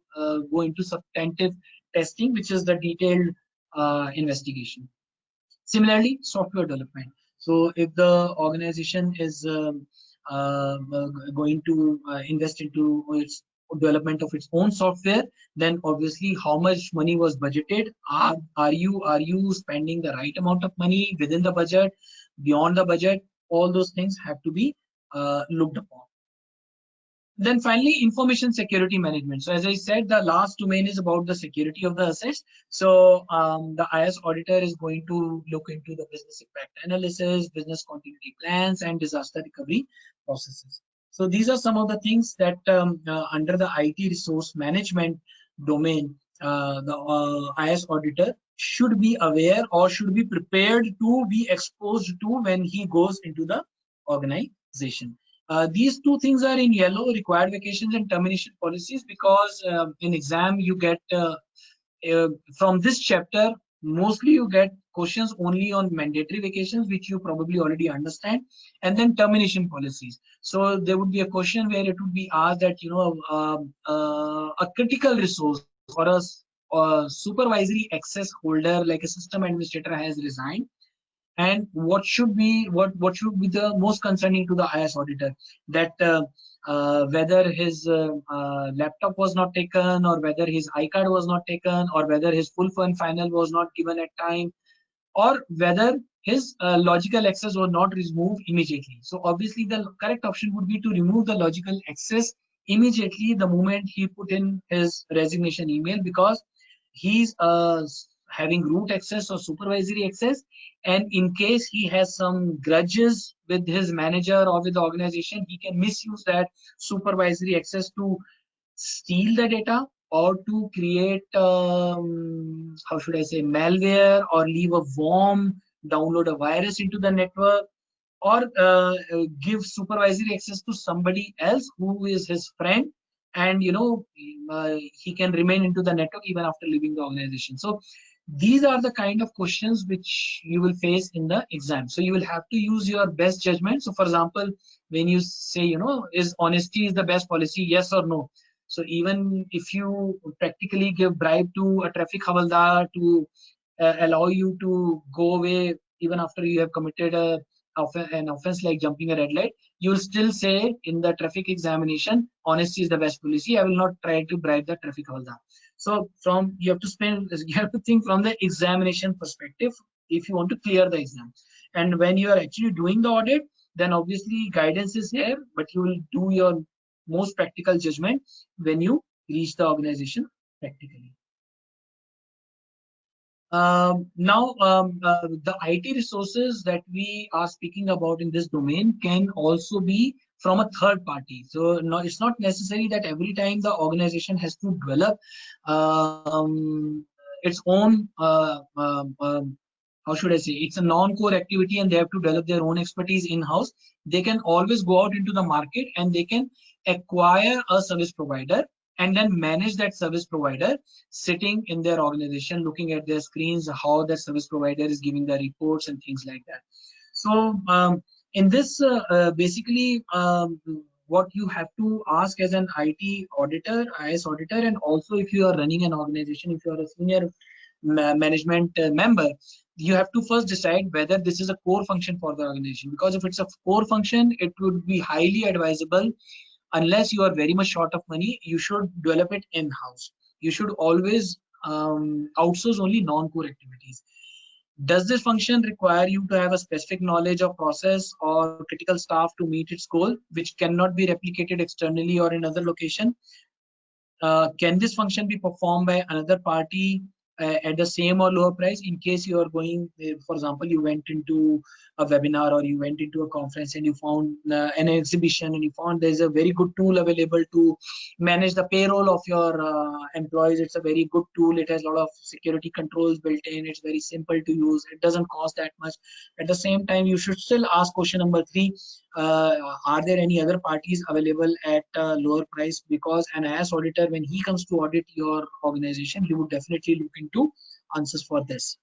go into substantive testing, which is the detailed investigation. Similarly, software development. So if the organization is going to invest into its development of its own software, then obviously how much money was budgeted? Are you spending the right amount of money within the budget, beyond the budget? All those things have to be looked upon. Then finally, information security management. So as I said, the last domain is about the security of the assets. So the IS auditor is going to look into the business impact analysis, business continuity plans, and disaster recovery processes. So these are some of the things that under the IT resource management domain, the IS auditor should be aware or should be prepared to be exposed to when he goes into the organization. These two things are in yellow: required vacations and termination policies, because in exam you get from this chapter, mostly you get questions only on mandatory vacations, which you probably already understand, and then termination policies. So there would be a question where it would be asked that, a critical resource or a supervisory access holder like a system administrator has resigned, and what should be the most concerning to the IS auditor, that whether his laptop was not taken, or whether his iCard was not taken, or whether his full and final was not given at time, or whether his logical access was not removed immediately. So obviously the correct option would be to remove the logical access immediately the moment he put in his resignation email, because he's having root access or supervisory access, and in case he has some grudges with his manager or with the organization, he can misuse that supervisory access to steal the data, or to create how should I say, malware, or leave a worm, download a virus into the network, or give supervisory access to somebody else who is his friend, and he can remain into the network even after leaving the organization. So these are the kind of questions which you will face in the exam. So you will have to use your best judgment. So for example, when you say, is honesty is the best policy, yes or no? So even if you practically give bribe to a traffic havaldar to allow you to go away even after you have committed an offense like jumping a red light, you will still say in the traffic examination, honesty is the best policy. I will not try to bribe the traffic havaldar. So you have to think from the examination perspective if you want to clear the exam. And when you are actually doing the audit, then obviously guidance is here, but you will do your most practical judgment when you reach the organization practically. The IT resources that we are speaking about in this domain can also be from a third party. So no, it's not necessary that every time the organization has to develop its own, how should I say, it's a non-core activity and they have to develop their own expertise in-house. They can always go out into the market and they can acquire a service provider and then manage that service provider sitting in their organization, looking at their screens, how the service provider is giving the reports and things like that. So in this, basically, what you have to ask as an IT auditor, IS auditor, and also if you are running an organization, if you are a senior management member, you have to first decide whether this is a core function for the organization. Because if it's a core function, it would be highly advisable, unless you are very much short of money, you should develop it in-house. You should always outsource only non-core activities. Does this function require you to have a specific knowledge of process or critical staff to meet its goal, which cannot be replicated externally or in other location? Can this function be performed by another party at the same or lower price? In case you are going, for example, you went into a webinar or you went into a conference and you found an exhibition and you found there's a very good tool available to manage the payroll of your employees. It's a very good tool. It has a lot of security controls built in. It's very simple to use. It doesn't cost that much. At the same time, you should still ask question number 3, are there any other parties available at a lower price? Because an IS auditor, when he comes to audit your organization, he would definitely look into answers for this.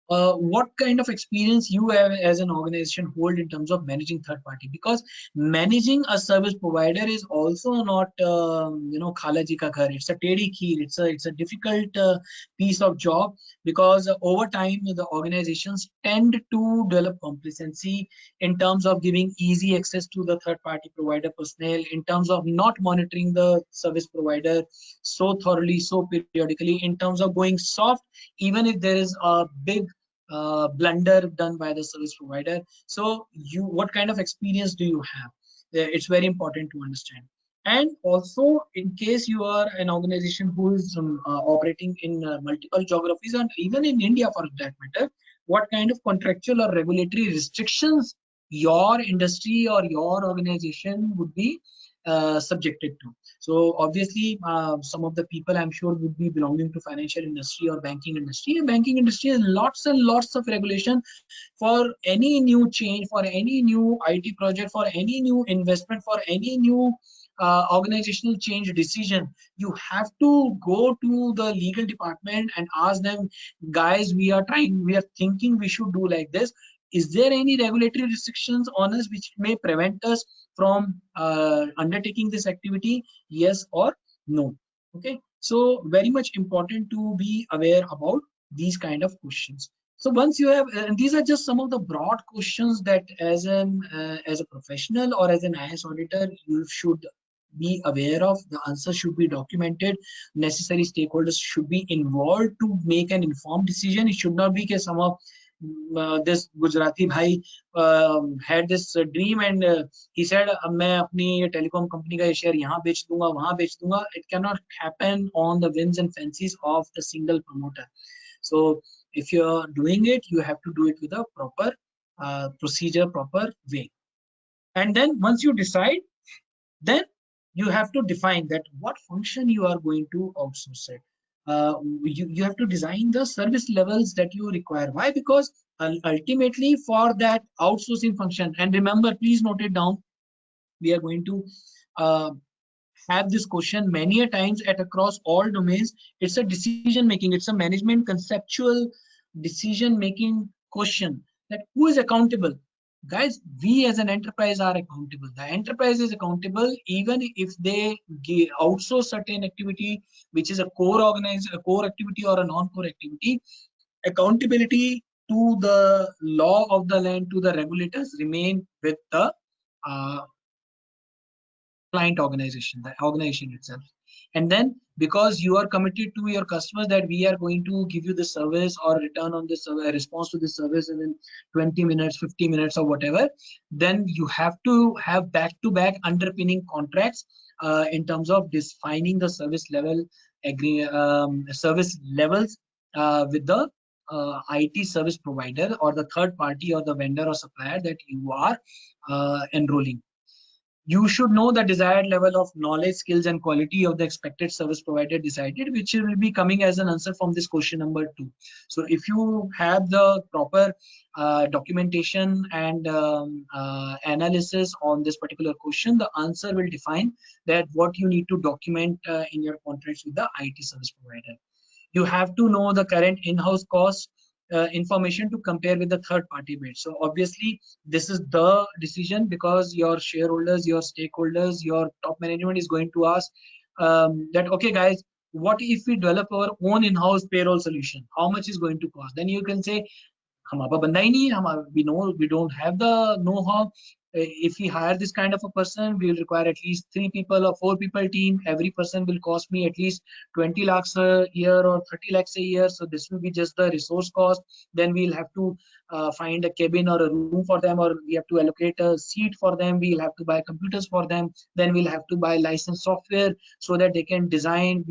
What kind of experience you have as an organization hold in terms of managing third party? Because managing a service provider is also not khala ji ka ghar. It's a tedi kheer. It's a difficult piece of job, because over time the organizations tend to develop complacency in terms of giving easy access to the third party provider personnel, in terms of not monitoring the service provider so thoroughly, so periodically, in terms of going soft even if there is a big blunder done by the service provider. So what kind of experience do you have? It's very important to understand. And also, in case you are an organization who is operating in multiple geographies and even in India for that matter, what kind of contractual or regulatory restrictions your industry or your organization would be subjected to? So obviously, some of the people I'm sure would be belonging to financial industry or banking industry. And banking industry has lots and lots of regulation for any new change, for any new IT project, for any new investment, for any new organizational change decision. You have to go to the legal department and ask them, guys, we are thinking we should do like this. Is there any regulatory restrictions on us which may prevent us from undertaking this activity? Yes or no? Okay, so very much important to be aware about these kind of questions. So once you have, and these are just some of the broad questions that as a professional or as an IAS auditor you should be aware of. The answer should be documented. Necessary stakeholders should be involved to make an informed decision. It should not be that some of this Gujarati bhai had this dream and he said अब मैं अपनी telecom company का share यहाँ बेच दूंगा वहाँ बेच दूंगा. It cannot happen on the whims and fancies of the single promoter. So if you're doing it, you have to do it with a proper procedure, proper way. And then once you decide, then you have to define that what function you are going to outsource it. You have to design the service levels that you require. Why? Because ultimately for that outsourcing function, and remember, please note it down, we are going to uh, have this question many a times at across all domains. It's a decision making, it's a management conceptual decision making question, that who is accountable. Guys, we as an enterprise are accountable. The enterprise is accountable even if they outsource certain activity which is a core activity or a non-core activity. Accountability to the law of the land, to the regulators, remain with the uh, client organization, the organization itself. And then because you are committed to your customers that we are going to give you the service or return on this response to this service within 20 minutes, 50 minutes or whatever, then you have to have back-to-back underpinning contracts in terms of defining the service level service levels with the IT service provider or the third party or the vendor or supplier that you are enrolling. You should know the desired level of knowledge, skills, and quality of the expected service provider decided, which will be coming as an answer from this question number 2. So if you have the proper documentation and analysis on this particular question, the answer will define that what you need to document in your contracts with the IT service provider. You have to know the current in-house cost information to compare with the third party bid. So obviously this is the decision, because your shareholders, your stakeholders, your top management is going to ask that, okay guys, what if we develop our own in-house payroll solution? How much is going to cost? Then you can say, हमारा बंदा ही नहीं है, we don't have the know-how. If we hire this kind of a person, we will require at least 3 people or 4 people team. Every person will cost me at least 20 lakhs a year or 30 lakhs a year. So this will be just the resource cost. Then we'll have to find a cabin or a room for them, or we have to allocate a seat for them. We'll have to buy computers for them. Then we'll have to buy licensed software so that they can design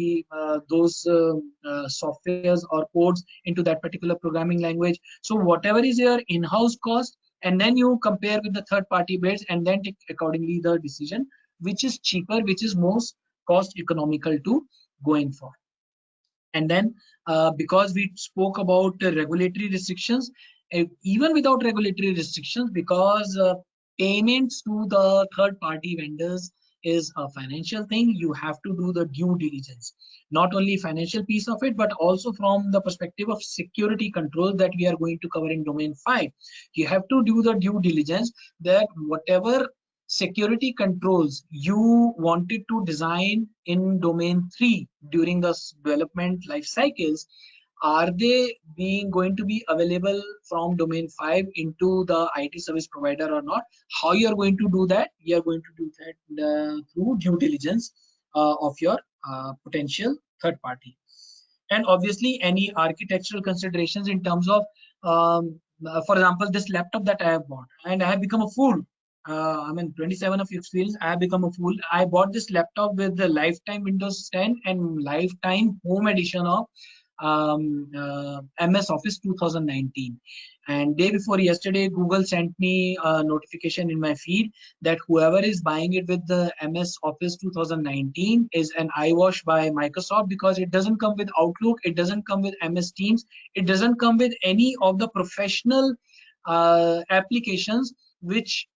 those softwares or codes into that particular programming language. So whatever is your in-house cost, and then you compare with the third party bids and then take accordingly the decision which is cheaper, which is most cost economical to going for. And then because we spoke about regulatory restrictions, even without regulatory restrictions, because payments to the third party vendors is a financial thing, you have to do the due diligence. Not only financial piece of it, but also from the perspective of security control that we are going to cover in domain 5. You have to do the due diligence that whatever security controls you wanted to design in domain 3 during the development life cycles, are they going to be available from domain 5 into the IT service provider or not? How you are going to do that? You are going to do that through due diligence of your potential third party. And obviously any architectural considerations in terms of for example, this laptop that I have bought, and I have become a fool. I mean, 27 of experience, I have become a fool. I bought this laptop with the lifetime Windows 10 and lifetime home edition of MS Office 2019. And day before yesterday, Google sent me a notification in my feed that whoever is buying it with the MS Office 2019 is an eyewash by Microsoft, because it doesn't come with Outlook, it doesn't come with MS Teams, it doesn't come with any of the professional applications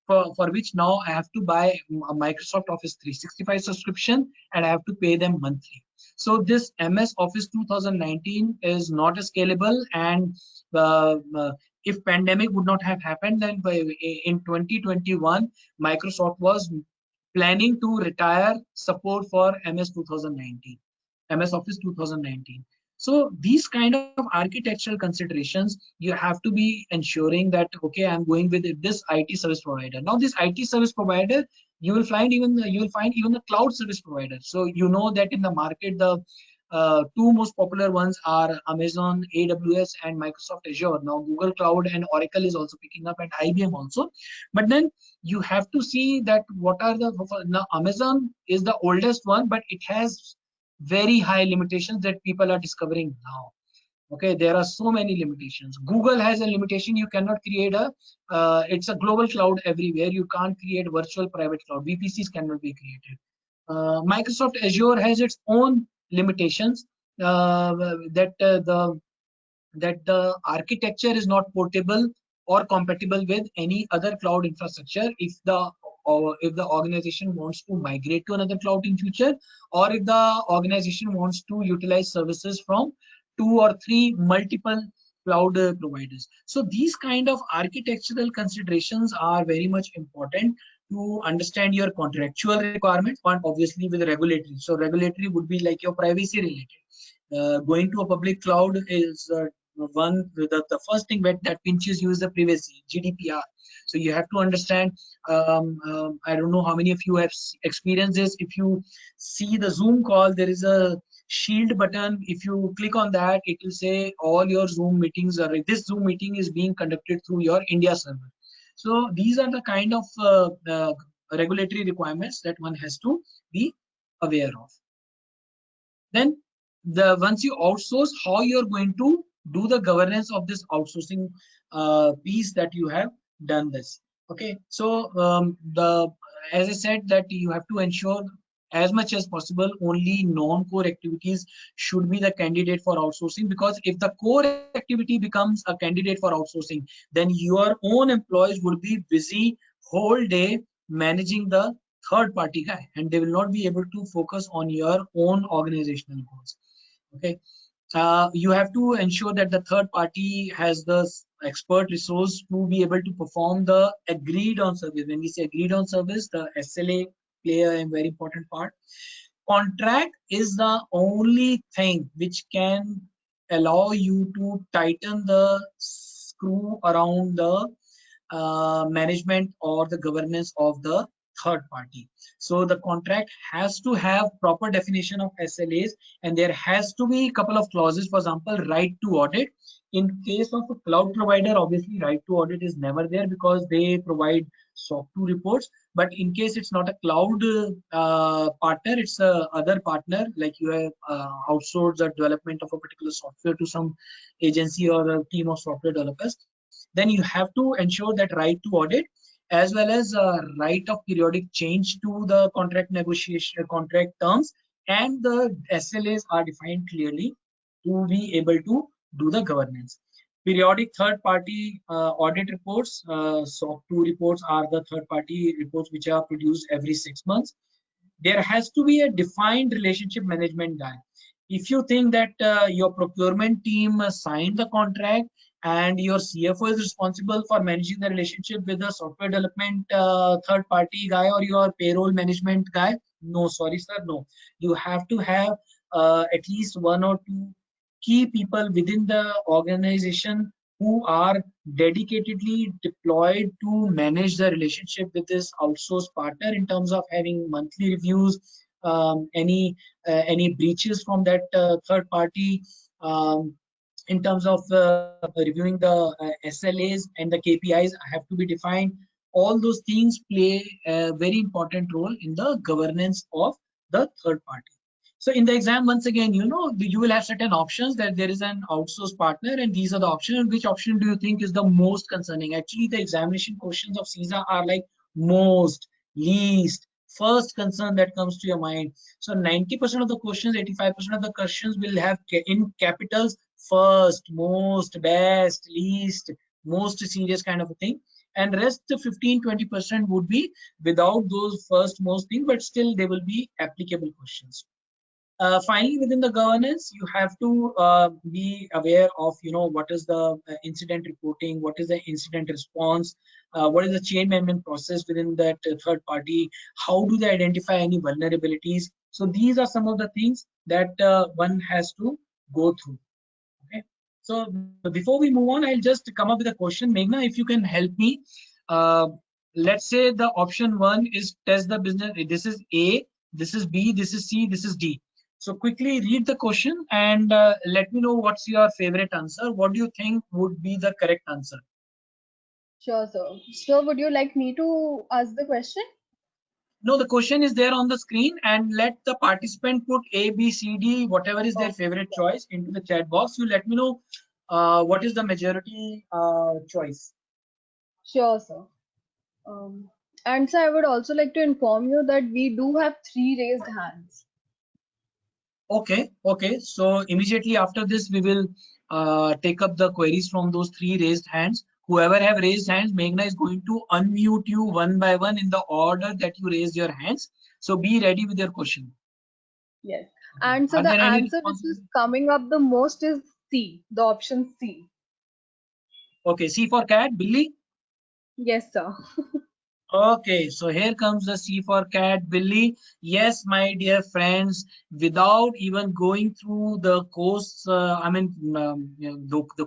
for which now I have to buy a Microsoft Office 365 subscription, and I have to pay them monthly. So this MS Office 2019 is not scalable, and if pandemic would not have happened, then in 2021 Microsoft was planning to retire support for MS Office 2019. So these kind of architectural considerations, you have to be ensuring that, okay, I'm going with this IT service provider. Now this IT service provider, you will find even the cloud service provider. So you know that in the market, the two most popular ones are Amazon AWS and Microsoft Azure. Now Google Cloud and Oracle is also picking up, and IBM also. But then you have to see that what are the, now Amazon is the oldest one, but it has very high limitations that people are discovering now. Okay, there are so many limitations. Google has a limitation: you cannot create a it's a global cloud everywhere, you can't create virtual private cloud, VPCs cannot be created. Microsoft Azure has its own limitations, that the architecture is not portable or compatible with any other cloud infrastructure if the organization wants to migrate to another cloud in future, or if the organization wants to utilize services from two or three multiple cloud providers. So these kind of architectural considerations are very much important to understand your contractual requirements, and obviously with regulatory. So regulatory would be like your privacy related. Going to a public cloud is the first thing that pinches you is the privacy, GDPR. So you have to understand. I don't know how many of you have experienced this. If you see the Zoom call, there is a shield button. If you click on that, it will say all your Zoom meetings are, this Zoom meeting is being conducted through your India server. So these are the kind of regulatory requirements that one has to be aware of. Then once you outsource, how you're going to do the governance of this outsourcing piece that you have done this. Okay, so as I said, that you have to ensure as much as possible only non-core activities should be the candidate for outsourcing, because if the core activity becomes a candidate for outsourcing, then your own employees would be busy whole day managing the third party guy, and they will not be able to focus on your own organizational goals. Okay, you have to ensure that the third party has the expert resource to be able to perform the agreed on service. When we say agreed on service, the SLA play a very important part. Contract is the only thing which can allow you to tighten the screw around the management or the governance of the third party. So the contract has to have proper definition of SLAs, and there has to be a couple of clauses. For example, right to audit. In case of a cloud provider, obviously right to audit is never there because they provide SOC 2 reports. But in case it's not a cloud partner, it's a other partner, like you have outsourced the development of a particular software to some agency or a team of software developers, then you have to ensure that right to audit, as well as right of periodic change to the contract negotiation, contract terms, and the SLAs are defined clearly to be able to do the governance. Periodic third party audit reports, SOC 2 reports are the third party reports which are produced every 6 months. There has to be a defined relationship management guide. If you think that your procurement team signed the contract and your CFO is responsible for managing the relationship with the software development third party guy or your payroll management guy, no, sorry sir, no. You have to have at least one or two key people within the organization who are dedicatedly deployed to manage the relationship with this outsourced partner in terms of having monthly reviews, any breaches from that third party, in terms of reviewing the SLAs and the KPIs have to be defined. All those things play a very important role in the governance of the third party. So in the exam, once again, you will have certain options that there is an outsourced partner, and these are the options. And which option do you think is the most concerning? Actually, the examination questions of CISA are like most, least, first concern that comes to your mind. So 90% of the questions, 85% of the questions will have in capitals: first, most, best, least, most serious kind of a thing. And rest 15-20% would be without those first most thing, but still they will be applicable questions. Finally, within the governance, you have to be aware of, what is the incident reporting, what is the incident response, what is the chain management process within that third party, how do they identify any vulnerabilities. So these are some of the things that one has to go through. Okay. So before we move on, I'll just come up with a question. Meghna, if you can help me. Uh, let's say the option 1 is test the business. This is A, this is B, this is C, this is D. So quickly read the question and let me know what's your favorite answer. What do you think would be the correct answer? Sure, sir. So, would you like me to ask the question? No, the question is there on the screen, and let the participant put A, B, C, D, whatever is their Okay. favorite choice, into the chat box. You let me know what is the majority choice. Sure, sir. And sir, I would also like to inform you that we do have 3 raised hands. Okay, okay. So immediately after this, we will take up the queries from those 3 raised hands. Whoever have raised hands, Meghna is going to unmute you one by one in the order that you raised your hands. So be ready with your question. Yes. And so Are the there any answer which is responses? coming up the most is C, the option C. Okay, C for cat, Billy. Yes, sir. Okay, so here comes the C for cat, Billy. Yes, my dear friends, without even going through the course, the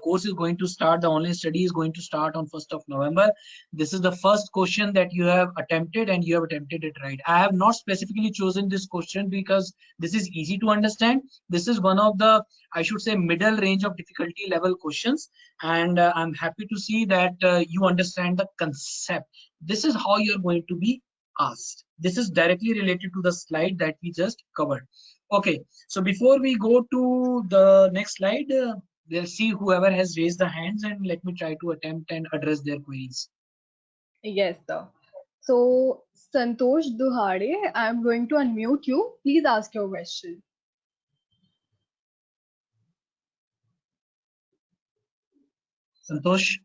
course is going to start, the online study is going to start on 1st of November. This is the first question that you have attempted, and you have attempted it right. I have not specifically chosen this question because this is easy to understand. This is one of the, I should say, middle range of difficulty level questions. And I'm happy to see that you understand the concept. This is how you're going to be asked. This is directly related to the slide that we just covered. Okay, so before we go to the next slide, let's see whoever has raised the hands, and let me try to attempt and address their queries. Yes, sir. So, Santosh Duhade, I'm going to unmute you. Please ask your question. Santosh?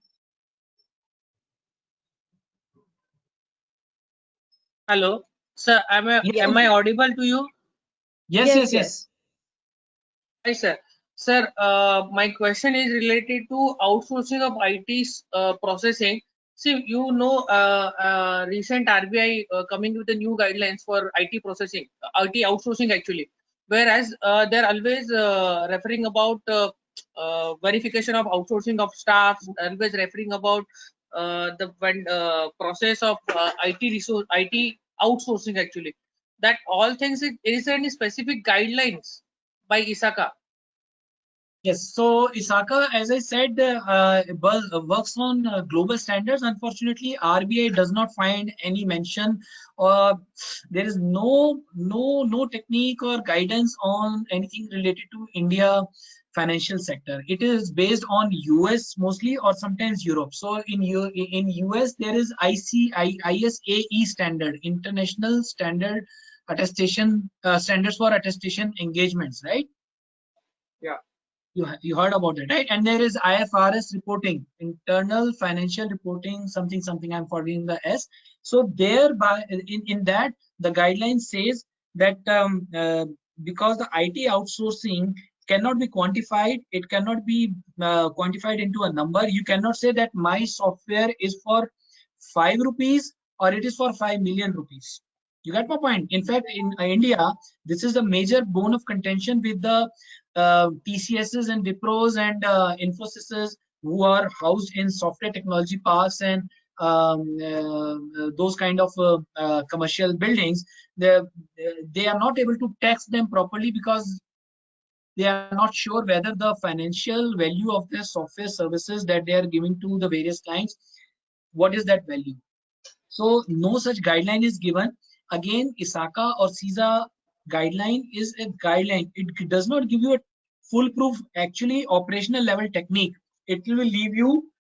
Hello, sir. Yes, Yes, Am I audible to you? yes, yes, yes, yes. yes. Hi, sir. Sir, my question is related to outsourcing of IT processing. See, recent RBI coming with the new guidelines for IT processing, IT outsourcing actually. Whereas they're always referring about verification of outsourcing of staff, always referring about the process of IT outsourcing actually. That all things, is there any specific guidelines by ISACA? Yes, so ISACA, as I said, works on global standards. Unfortunately, RBI does not find any mention, or there is no technique or guidance on anything related to India financial sector. It is based on US mostly, or sometimes Europe. So in US there is ISAE standard, International Standard Attestation Standards for Attestation Engagements, right? Yeah. You heard about it, right? And there is IFRS reporting, internal financial reporting, something. I'm forgetting the S. So there, by in that, the guideline says that because the IT outsourcing cannot be quantified, it cannot be quantified into a number. You cannot say that my software is for 5 rupees or it is for 5 million rupees. You get my point. In fact, in India, this is the major bone of contention with the TCSs and Wipros and Infosys who are housed in software technology parks and those kind of commercial buildings. They are not able to tax them properly because they are not sure whether the financial value of their software services that they are giving to the various clients, what is that value. So no such guideline is given. Again, ISACA or CISA guideline is a guideline. It does not give you a foolproof, actually operational level technique. It will leave you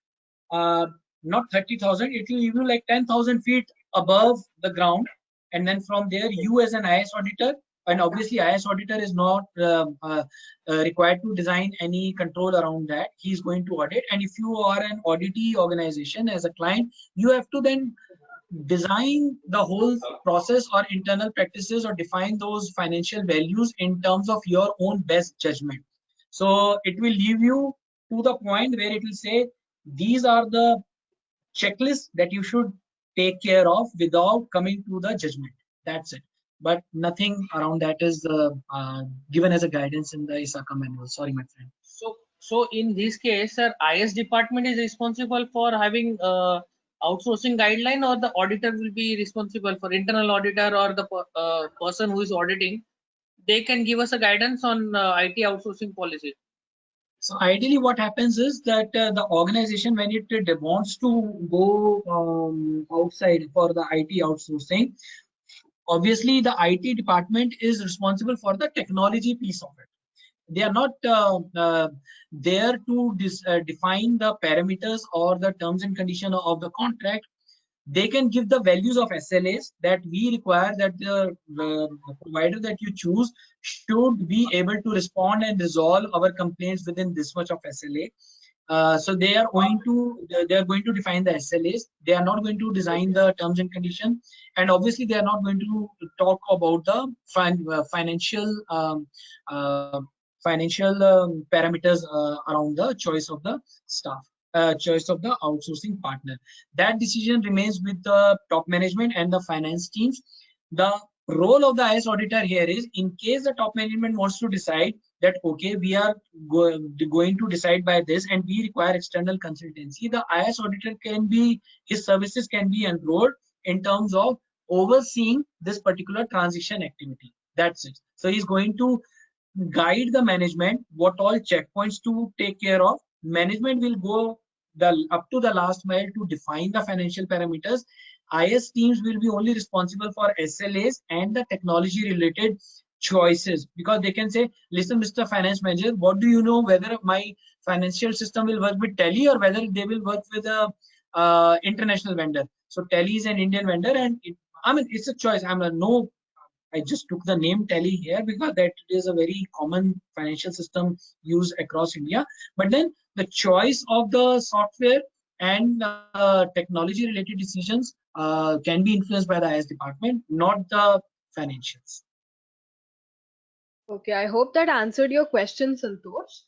not 30,000, it will leave you like 10,000 feet above the ground. And then from there, you as an IS auditor, and obviously IS auditor is not required to design any control around that. He's going to audit. And if you are an auditee organization as a client, you have to then design the whole process or internal practices or define those financial values in terms of your own best judgment. So it will leave you to the point where it will say these are the checklists that you should take care of without coming to the judgment. That's it. But nothing around that is given as a guidance in the ISACA manual. Sorry, my friend. So in this case, sir, IS department is responsible for having outsourcing guideline, or the auditor will be responsible for internal auditor, or the person who is auditing, they can give us a guidance on IT outsourcing policy. So ideally what happens is that the organization, when it wants to go outside for the IT outsourcing, obviously the IT department is responsible for the technology piece of it. They are not there to define the parameters or the terms and conditions of the contract. They can give the values of SLAs that we require that the provider that you choose should be able to respond and resolve our complaints within this much of SLA. So they are going to define the SLAs. They are not going to design the terms and conditions, and obviously they are not going to talk about the financial parameters around the choice of the staff. Choice of the outsourcing partner. That decision remains with the top management and the finance teams. The role of the IS auditor here is, in case the top management wants to decide that, okay, we are going to decide by this and we require external consultancy, the IS auditor can be, his services can be enrolled in terms of overseeing this particular transition activity. That's it. So he's going to guide the management what all checkpoints to take care of. Management will go up to the last mile to define the financial parameters. IS teams will be only responsible for SLAs and the technology related choices, because they can say, listen, Mr. Finance Manager, what do you know whether my financial system will work with Tele or whether they will work with a international vendor. So Tele is an Indian vendor, and it's a choice. I just took the name Tele here because that is a very common financial system used across India. But then the choice of the software and technology related decisions can be influenced by the IS department, not the financials. Okay, I hope that answered your question, Santosh.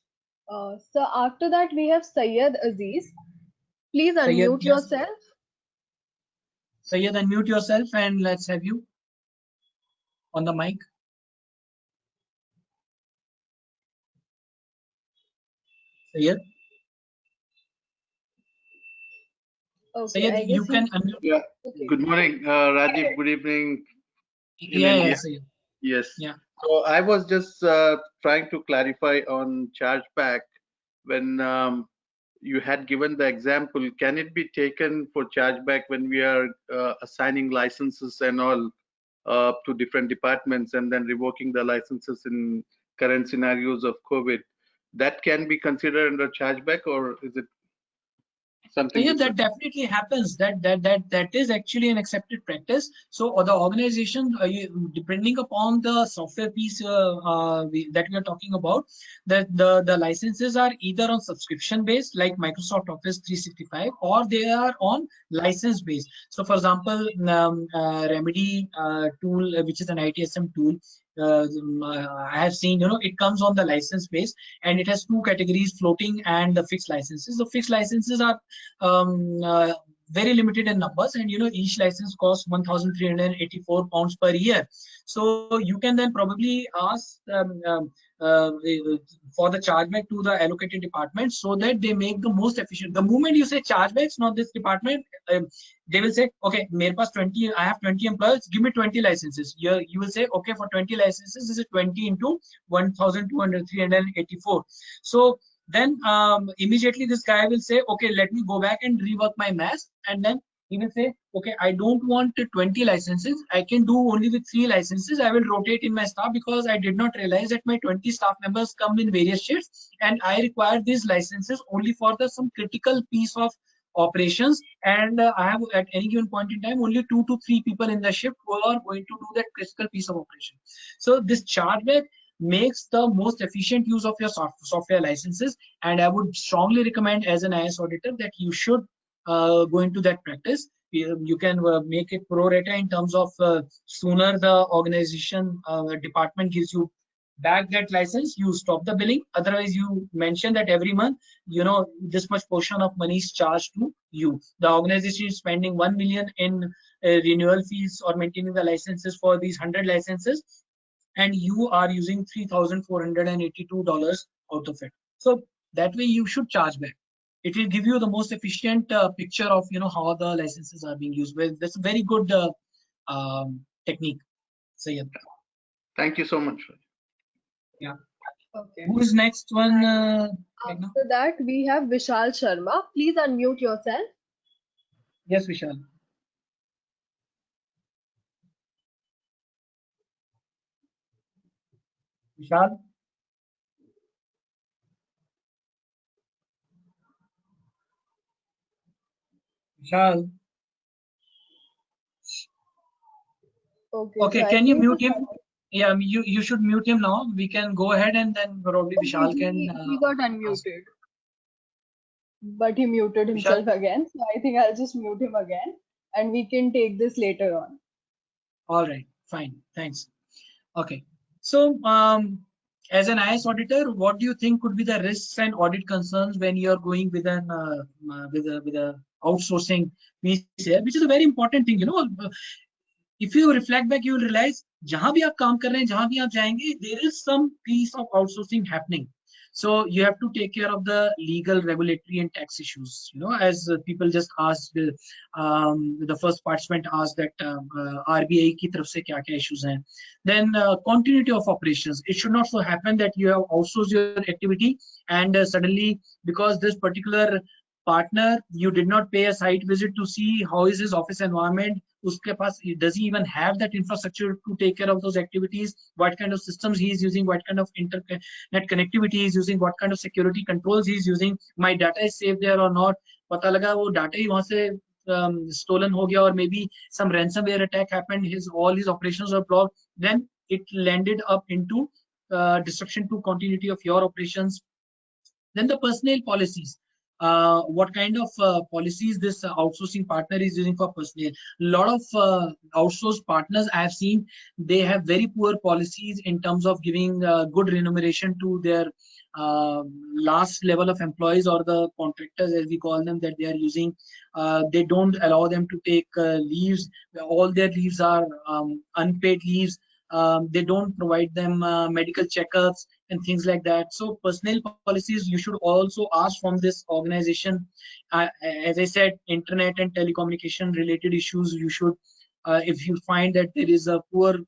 So after that, we have Syed Aziz. Please unmute yourself. Syed, unmute yourself and let's have you on the mic. Syed. Okay, Syed, you can unmute. Yeah. Okay. Good morning, Rajiv. Good evening. Yes. Yes. Yeah. So I was just trying to clarify on chargeback. When you had given the example, can it be taken for chargeback when we are assigning licenses and all to different departments and then revoking the licenses in current scenarios of COVID? That can be considered under chargeback, or is it something? Yeah, that definitely happens. That is actually an accepted practice. So the organization, depending upon the software piece that we are talking about, that the licenses are either on subscription based like Microsoft Office 365, or they are on license based. So for example, Remedy tool, which is an ITSM tool, I have seen, it comes on the license base, and it has two categories, floating and the fixed licenses. The fixed licenses are very limited in numbers, and each license costs £1,384 per year. So you can then probably ask for the chargeback to the allocated department so that they make the most efficient. The moment you say chargebacks, not this department, they will say, okay, I have 20 employees, give me 20 licenses. You will say, okay, for 20 licenses, this is 20 into 1,384. So then immediately this guy will say, okay, let me go back and rework my math, and then He will say, okay, I don't want 20 licenses. I can do only with 3 licenses. I will rotate in my staff because I did not realize that my 20 staff members come in various shifts and I require these licenses only for the some critical piece of operations, and I have at any given point in time only 2 to 3 people in the shift who are going to do that critical piece of operation. So this chargeback makes the most efficient use of your software licenses, and I would strongly recommend as an IS auditor that you should go into that practice. You can make it pro rata in terms of sooner the organization department gives you back that license, you stop the billing. Otherwise, you mention that every month, this much portion of money is charged to you. The organization is spending 1 million in renewal fees or maintaining the licenses for these 100 licenses, and you are using $3,482 out of it. So that way you should charge back. It will give you the most efficient picture of how the licenses are being used. Well, that's a very good technique. Sayed. Thank you so much. Yeah. Okay. Who is next one? After that, we have Vishal Sharma. Please unmute yourself. Yes, Vishal. Vishal. Vishal. Okay. Okay, so I can you think mute him? Yeah, you should mute him now. We can go ahead and then probably Vishal can. He got unmuted, but he muted himself Vishal? again. So I think I'll just mute him again, and we can take this later on. All right, fine, thanks. Okay, so as an IS auditor, what do you think could be the risks and audit concerns when you are going with an with a outsourcing piece here, which is a very important thing. If you reflect back, you will realize जहां भी आप काम कर रहे हैं, जहां भी आप जाएंगे, there is some piece of outsourcing happening. So you have to take care of the legal, regulatory, and tax issues. As people just asked, the first participant asked that RBI की तरफ से क्या-क्या issues हैं. Then continuity of operations. It should not so happen that you have outsourced your activity and suddenly, because this particular partner, you did not pay a site visit to see how is his office environment. Uske paas, does he even have that infrastructure to take care of those activities? What kind of systems he is using? What kind of internet connectivity he is using? What kind of security controls he is using? My data is safe there or not? पता लगा वो data ही वहाँ से stolen हो गया, or maybe some ransomware attack happened. All his operations are blocked. Then it landed up into disruption to continuity of your operations. Then the personnel policies. What kind of policies this outsourcing partner is using for personnel. A lot of outsourced partners I have seen, they have very poor policies in terms of giving good remuneration to their last level of employees or the contractors, as we call them, that they are using. They don't allow them to take leaves. All their leaves are unpaid leaves. They don't provide them medical checkups and things like that. So personnel policies, you should also ask from this organization. As I said, internet and telecommunication related issues, you should, if you find that there is a poor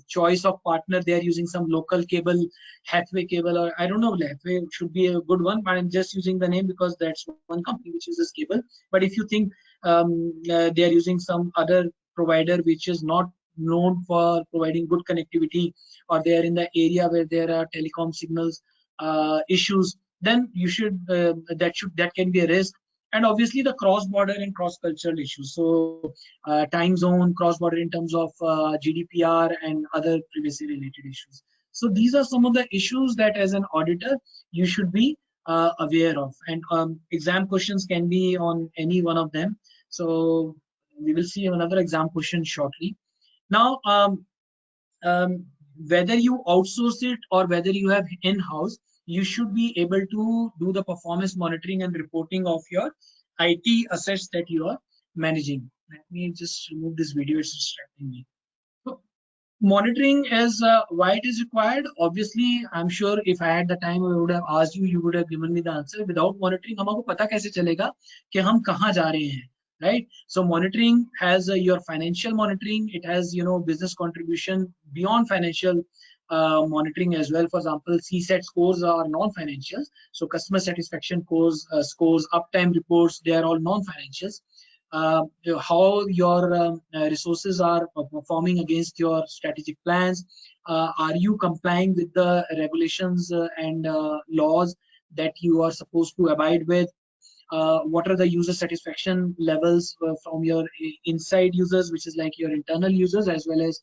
choice of partner, they are using some local cable, Hathway cable, or I don't know, Hathway should be a good one, but I'm just using the name because that's one company which uses cable. But if you think they are using some other provider which is not known for providing good connectivity, or they are in the area where there are telecom signals issues, then you should that can be a risk. And obviously the cross-border and cross-cultural issues. So time zone, cross-border in terms of GDPR and other privacy-related issues. So these are some of the issues that as an auditor you should be aware of. And exam questions can be on any one of them. So we will see another exam question shortly. Now, whether you outsource it or whether you have in-house, you should be able to do the performance monitoring and reporting of your IT assets that you are managing. Let me just remove this video, it's distracting me. So, monitoring is why it is required. Obviously, I'm sure if I had the time, I would have asked you, you would have given me the answer. Without monitoring, हमको पता कैसे चलेगा कि हम कहाँ जा रहे हैं? Right? So monitoring has your financial monitoring. It has business contribution beyond financial monitoring as well. For example, CSAT scores are non-financials. So customer satisfaction scores, uptime reports, they are all non-financials. how your resources are performing against your strategic plans. Are you complying with the regulations and laws that you are supposed to abide with? What are the user satisfaction levels from your inside users, which is like your internal users as well as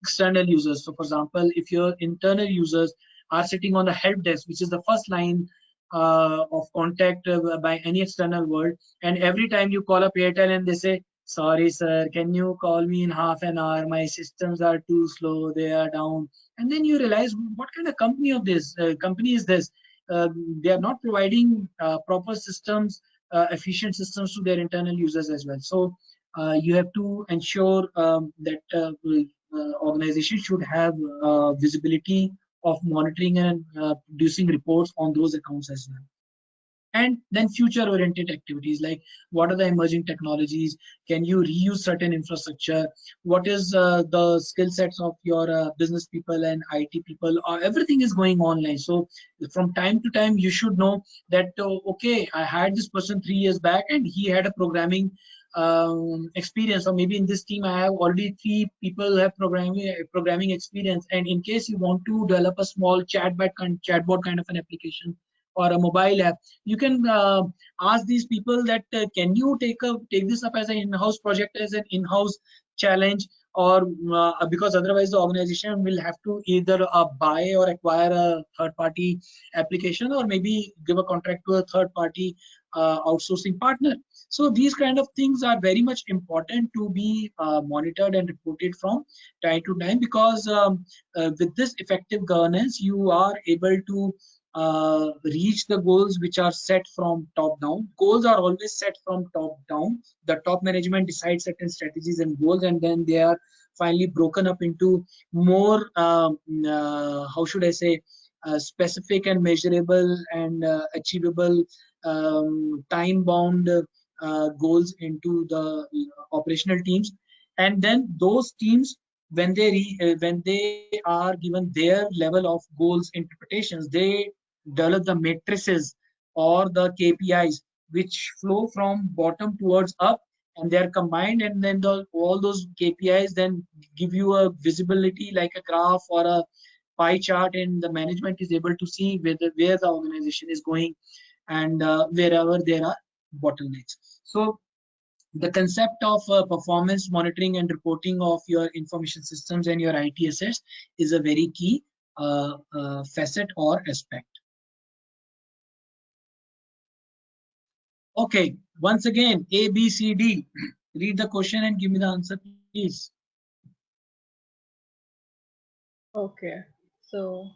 external users? So for example, if your internal users are sitting on the help desk, which is the first line of contact by any external world, and every time you call up Airtel and they say, sorry sir, can you call me in half an hour, my systems are too slow, they are down. And then you realize, what kind of company is this? They are not providing proper systems, efficient systems to their internal users as well. So you have to ensure that organization should have visibility of monitoring and producing reports on those accounts as well. And then future oriented activities, like what are the emerging technologies, can you reuse certain infrastructure, what is the skill sets of your business people and IT people, everything is going online. So from time to time you should know that okay, I had this person 3 years back and he had a programming experience, or maybe in this team I have already 3 people who have programming experience, and in case you want to develop a small chatbot kind of an application or a mobile app, you can ask these people that can you take this up as an in-house project, as an in-house challenge, or because otherwise the organization will have to either buy or acquire a third-party application, or maybe give a contract to a third-party outsourcing partner. So these kind of things are very much important to be monitored and reported from time to time, because with this effective governance, you are able to reach the goals which are set from top down. Goals are always set from top down. The top management decides certain strategies and goals, and then they are finally broken up into more, how should I say, specific and measurable and achievable time-bound goals into the operational teams. And then those teams, when they are given their level of goals interpretations, they develop the matrices or the KPIs which flow from bottom towards up, and they are combined, and then all those KPIs then give you a visibility like a graph or a pie chart, and the management is able to see where the organization is going, and wherever there are bottlenecks. So the concept of performance monitoring and reporting of your information systems and your IT assets is a very key facet or aspect. Okay, once again, A, B, C, D. Read the question and give me the answer, please. Okay, so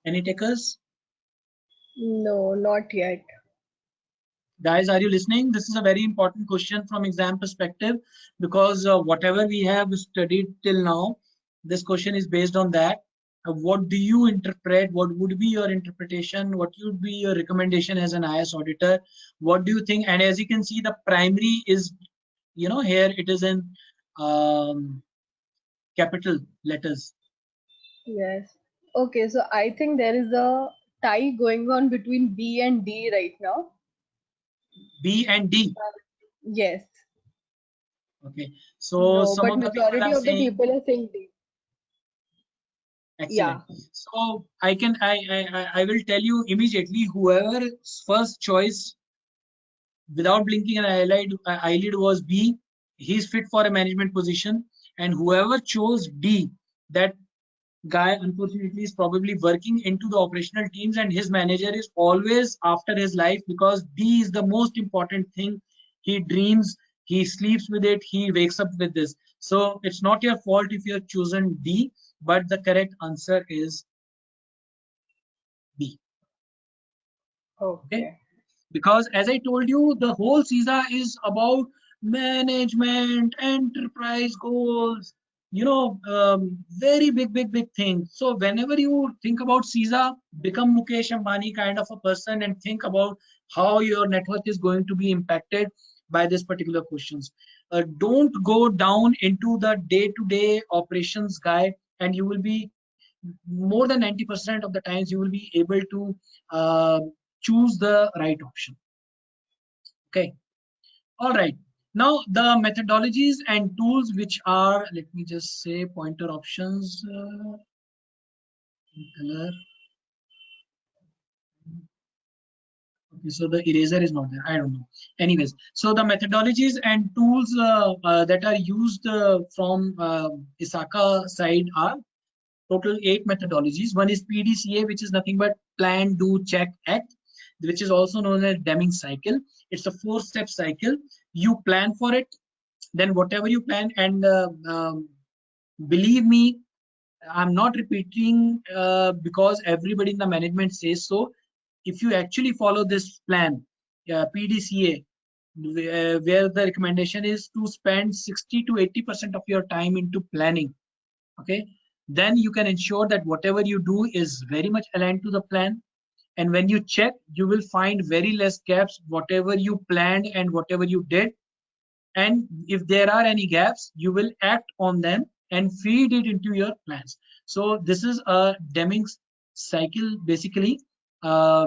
Any takers? no, not yet. Guys, are you listening? This is a very important question from exam perspective, because whatever we have studied till now, this question is based on that. What do you interpret? What would be your interpretation? What would be your recommendation as an IS auditor? What do you think? And as you can see, the primary is, here it is in capital letters. Yes. Okay, so I think there is a tie going on between B and D right now. B and D. Yes. Okay. So No, some but of the people majority are of the saying, people are saying D. excellent. Yeah. So I will tell you immediately, whoever's first choice without blinking an eyelid was B, he's fit for a management position. And whoever chose D, that guy unfortunately is probably working into the operational teams, and his manager is always after his life, because D is the most important thing. He dreams, he sleeps with it, he wakes up with this. So it's not your fault if you have chosen D, but the correct answer is B. Okay. Because as I told you, the whole CISA is about management, enterprise goals, very big thing. So whenever you think about CISA, become Mukesh Ambani kind of a person and think about how your net worth is going to be impacted by this particular questions. don't go down into the day-to-day operations guy, and you will be more than 90% of the times you will be able to choose the right option. Okay. All right. Now the methodologies and tools which are, let me just say, pointer options in color. Okay, so the eraser is not there. I don't know. Anyways, so the methodologies and tools that are used from ISACA side are total 8 methodologies. One is PDCA, which is nothing but plan, do, check, act, which is also known as Deming cycle. It's a 4-step cycle. You plan for it, then whatever you plan, and believe me, I'm not repeating because everybody in the management says so. If you actually follow this plan, PDCA, where the recommendation is to spend 60 to 80% of your time into planning, okay, then you can ensure that whatever you do is very much aligned to the plan. And when you check, you will find very less gaps, whatever you planned and whatever you did. And if there are any gaps, you will act on them and feed it into your plans. So this is a Deming cycle basically,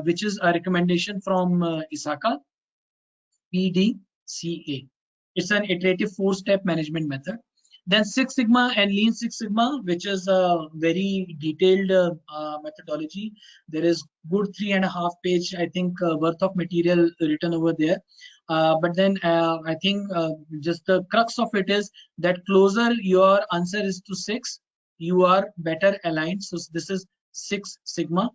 which is a recommendation from ISACA, PDCA. It's an iterative 4-step management method. Then Six Sigma and Lean Six Sigma, which is a very detailed methodology. There is good 3.5 page, I think, worth of material written over there. But then I think just the crux of it is that closer your answer is to 6, you are better aligned. So this is Six Sigma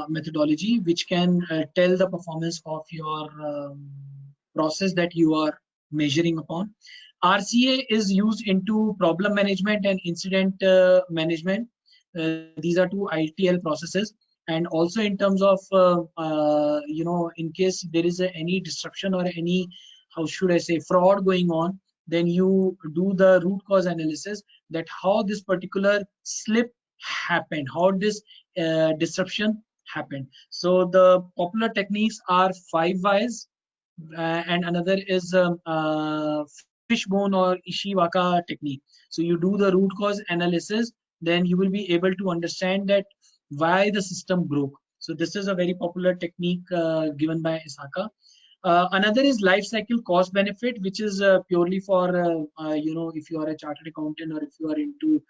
methodology, which can tell the performance of your process that you are measuring upon. RCA is used into problem management and incident management. These are 2 ITL processes. And also in terms of, in case there is any disruption or any, how should I say, fraud going on, then you do the root cause analysis, that how this particular slip happened, how this disruption happened. So the popular techniques are 5 whys, and another is fishbone or Ishiwaka technique. So you do the root cause analysis, then you will be able to understand that why the system broke. So this is a very popular technique given by ISACA. Another is life cycle cost benefit, which is purely for if you are a chartered accountant or if you are into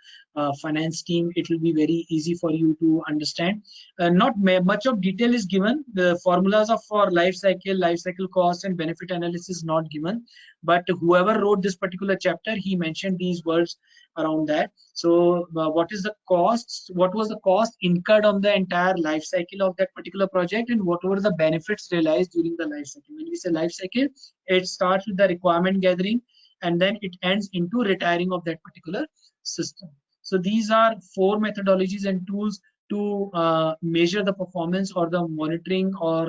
finance team, it will be very easy for you to understand. Not much of detail is given. The formulas of for life cycle cost and benefit analysis not given, but whoever wrote this particular chapter, he mentioned these words around that. So what is the cost, what was the cost incurred on the entire life cycle of that particular project, and what were the benefits realized during the life cycle. When we say life cycle, it starts with the requirement gathering and then it ends into retiring of that particular system. So these are 4 methodologies and tools to measure the performance or the monitoring or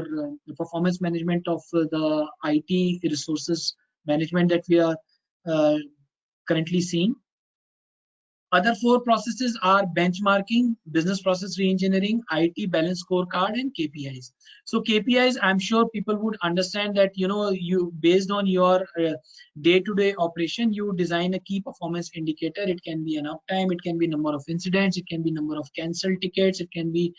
the performance management of the IT resources management that we are currently seeing. Other 4 processes are benchmarking, business process reengineering, IT balance scorecard, and KPIs. So KPIs, I'm sure people would understand that, you based on your day-to-day operation, you design a key performance indicator. It can be an uptime, it can be number of incidents, it can be number of cancelled tickets, it can be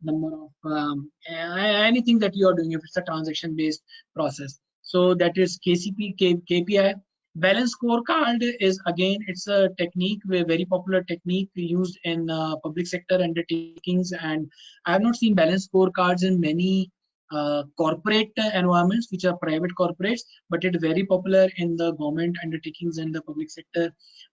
number of anything that you are doing if it's a transaction-based process. So that is KPI. Balance scorecard is, again, it's a technique, a very popular technique used in public sector undertakings, and I have not seen balance scorecards in many corporate environments, which are private corporates, but it's very popular in the government undertakings and the public sector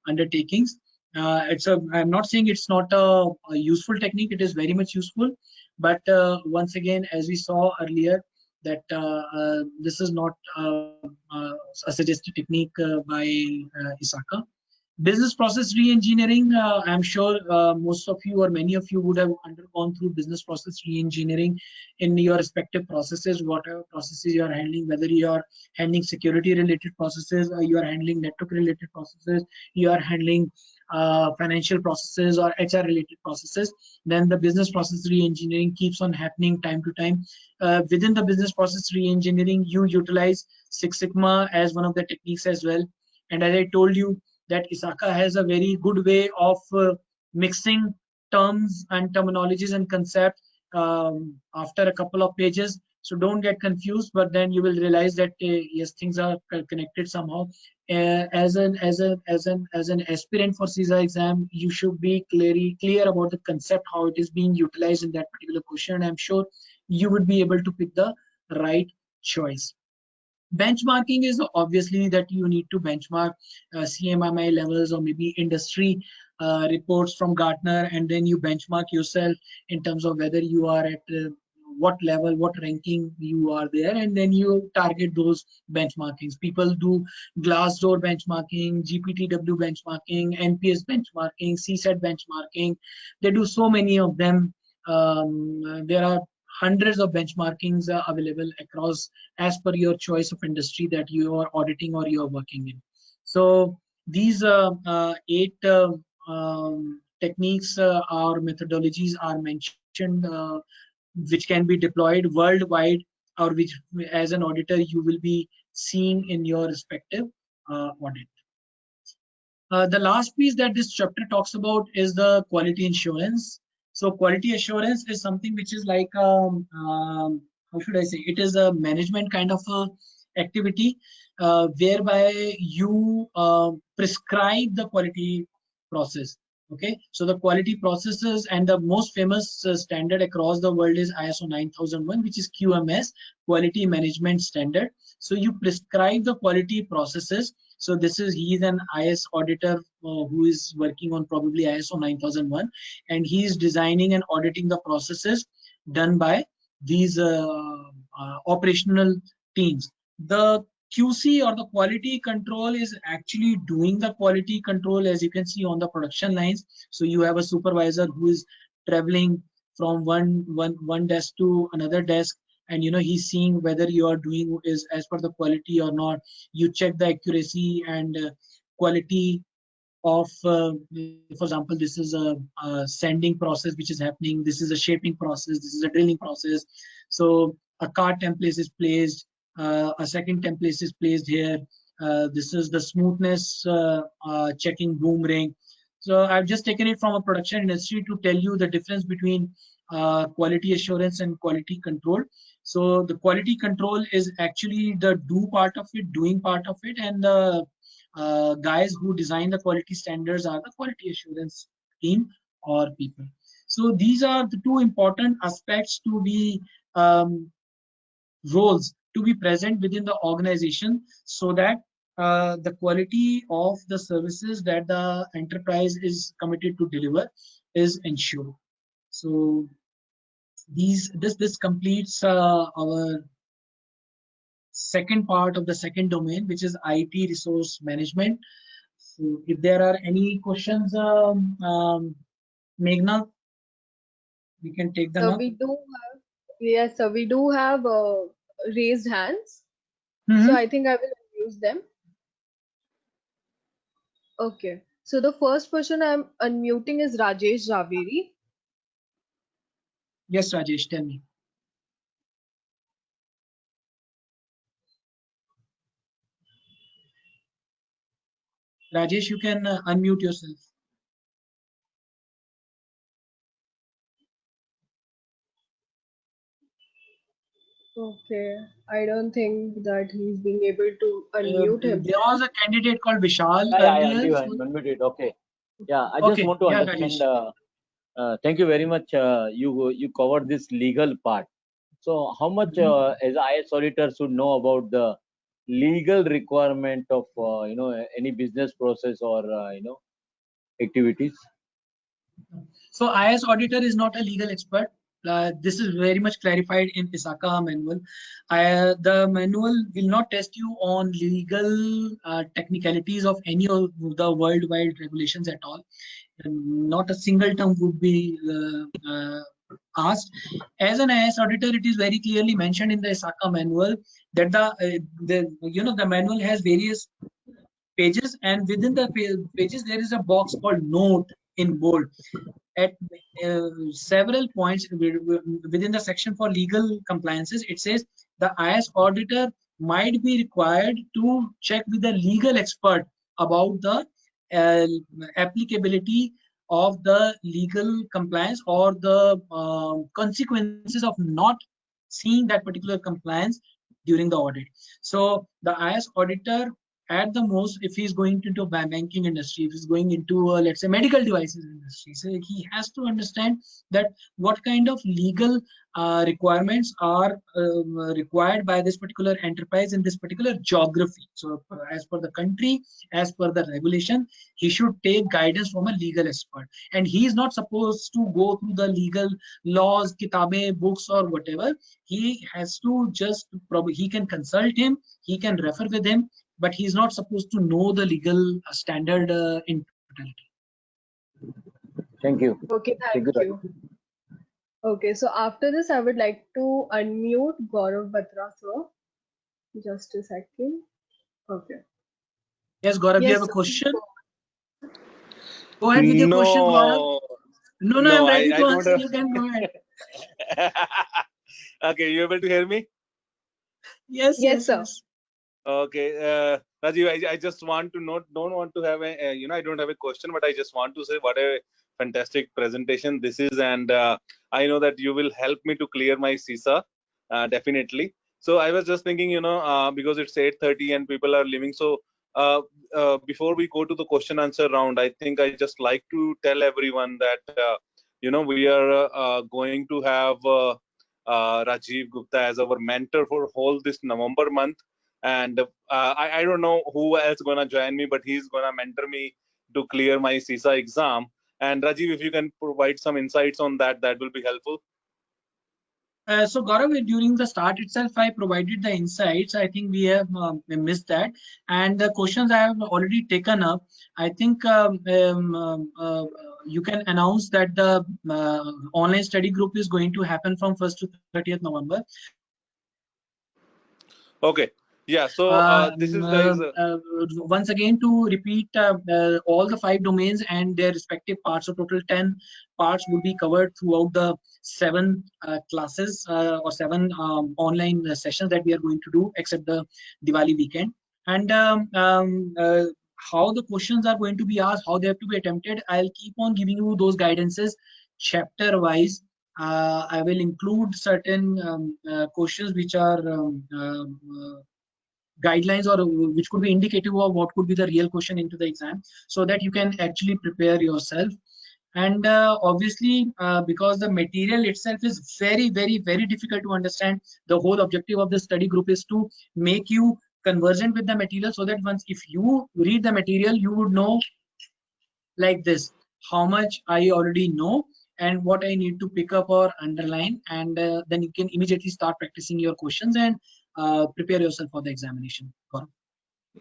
undertakings. I'm not saying it's not a useful technique, it is very much useful, but once again, as we saw earlier, that this is not a suggested technique by ISACA. Business process re-engineering, I'm sure most of you or many of you would have undergone through business process re-engineering in your respective processes, whatever processes you are handling, whether you are handling security related processes, or you are handling network related processes, you are handling financial processes or HR related processes, then the business process re-engineering keeps on happening time to time. Within the business process re-engineering, you utilize Six Sigma as one of the techniques as well. And as I told you that ISACA has a very good way of mixing terms and terminologies and concepts after a couple of pages. So don't get confused, but then you will realize that yes, things are connected somehow. As an aspirant for CISA exam, you should be clear about the concept, how it is being utilized in that particular question. I'm sure you would be able to pick the right choice. Benchmarking is obviously that you need to benchmark CMMI levels or maybe industry reports from Gartner, and then you benchmark yourself in terms of whether you are at what level, what ranking you are there, and then you target those benchmarkings. People do Glassdoor benchmarking, GPTW benchmarking, NPS benchmarking, CSAT benchmarking. They do so many of them. There are hundreds of benchmarkings available across as per your choice of industry that you are auditing or you are working in. So these 8 techniques or methodologies are mentioned, which can be deployed worldwide, or which as an auditor you will be seeing in your respective audit. The last piece that this chapter talks about is the quality assurance. So quality assurance is something which is like how should I say? It is a management kind of a activity whereby you prescribe the quality process. Okay, so the quality processes, and the most famous standard across the world is ISO 9001, which is QMS, Quality Management Standard. So you prescribe the quality processes. So he is an IS auditor who is working on probably ISO 9001, and he is designing and auditing the processes done by these operational teams. The QC or the quality control is actually doing the quality control, as you can see on the production lines. So you have a supervisor who is traveling from one desk to another desk, and he's seeing whether you are doing is as per the quality or not. You check the accuracy and quality of for example, this is a sanding process which is happening, this is a shaping process, this is a drilling process. So a card template is placed, a second template is placed here, this is the smoothness checking boom ring. So I've just taken it from a production industry to tell you the difference between quality assurance and quality control. So the quality control is actually the doing part of it, and the guys who design the quality standards are the quality assurance team or people. So these are the 2 important aspects to be roles to be present within the organization, so that the quality of the services that the enterprise is committed to deliver is ensured. So this completes our second part of the second domain, which is IT resource management. So if there are any questions, Meghna, we can take them So up. we do have, yes, so we do have raised hands. Mm-hmm. So I think I will use them. Okay. So the first person I'm unmuting is Rajesh Javeri. Yes, Rajesh, tell me. Rajesh, you can unmute yourself. Okay, I don't think that he's being able to unmute himself. There was a candidate called Vishal earlier. earlier. Unmuted. Okay. Yeah, I just want to understand. Thank you very much. You covered this legal part. So how much as IS auditor should know about the legal requirement of any business process or activities? So IS auditor is not a legal expert. This is very much clarified in ISACA manual. The manual will not test you on legal technicalities of any of the worldwide regulations at all. Not a single term would be asked. As an IS auditor, it is very clearly mentioned in the ISACA manual that the manual has various pages, and within the pages there is a box called note in bold. At several points within the section for legal compliances, it says the IS auditor might be required to check with the legal expert about the applicability of the legal compliance or the consequences of not seeing that particular compliance during the audit. So the IAS auditor, at the most, if he's going into banking industry, if he's going into let's say medical devices industry, so he has to understand that what kind of legal requirements are required by this particular enterprise in this particular geography. So as per the country, as per the regulation, he should take guidance from a legal expert, and he is not supposed to go through the legal laws, kitabe, books or whatever. He has to just probably, he can consult him, he can refer with him, but he's not supposed to know the legal standard in totality. Thank you. Okay, thank you. Okay, so after this, I would like to unmute Gaurav Batra, sir. Just a second. Okay. Yes, Gaurav, you have a question? Go ahead with your question, Gaurav. No, I'm ready to answer. You can go ahead. Okay, you able to hear me? Yes, sir. Okay, Rajiv, I just want to don't want to have a I don't have a question, but I just want to say what a fantastic presentation this is, and I know that you will help me to clear my CISA definitely. So I was just thinking, because it's 8:30 and people are leaving, so before we go to the question answer round, I think I just like to tell everyone that we are going to have Rajiv Gupta as our mentor for whole this November month. And I don't know who else gonna join me, but he's gonna mentor me to clear my CISA exam. And Rajiv, if you can provide some insights on that, that will be helpful. So Gaurav, during the start itself, I provided the insights. I think we have missed that, and the questions I have already taken up. I think you can announce that the online study group is going to happen from 1st to 30th November. Okay. Yeah, so this is guys. Once again, to repeat, all the 5 domains and their respective parts, so total 10 parts will be covered throughout the 7 classes or 7 online sessions that we are going to do, except the Diwali weekend. And how the questions are going to be asked, how they have to be attempted, I'll keep on giving you those guidances chapter wise. I will include certain questions which are guidelines or which could be indicative of what could be the real question into the exam, so that you can actually prepare yourself. And obviously, because the material itself is very, very, very difficult to understand, the whole objective of the study group is to make you conversant with the material, so that once if you read the material, you would know like this, how much I already know and what I need to pick up or underline, and then you can immediately start practicing your questions and prepare yourself for the examination.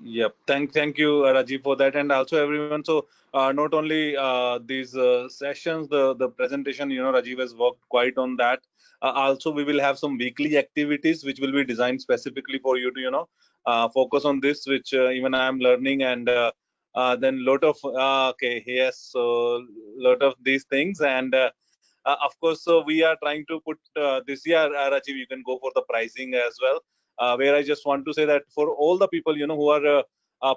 Yep, thank you Rajiv for that, and also everyone. So not only these sessions, the presentation, Rajiv has worked quite on that. Also we will have some weekly activities which will be designed specifically for you to focus on this, which even I am learning, and then lot of okay, yes, so lot of these things, and of course, so we are trying to put this year, Rajiv, you can go for the pricing as well. Where I just want to say that for all the people who are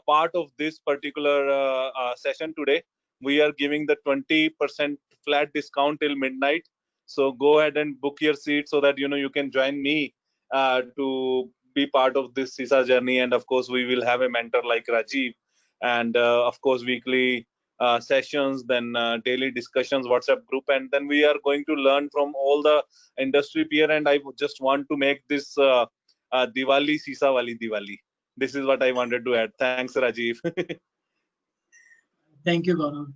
part of this particular session today, we are giving the 20% flat discount till midnight. So go ahead and book your seat so that you can join me to be part of this CISA journey. And of course, we will have a mentor like Rajiv, and of course weekly sessions, then daily discussions, WhatsApp group, and then we are going to learn from all the industry peer. And I just want to make this Diwali CISA wali Diwali. This is what I wanted to add. Thanks, Rajiv. Thank you, Gaurav.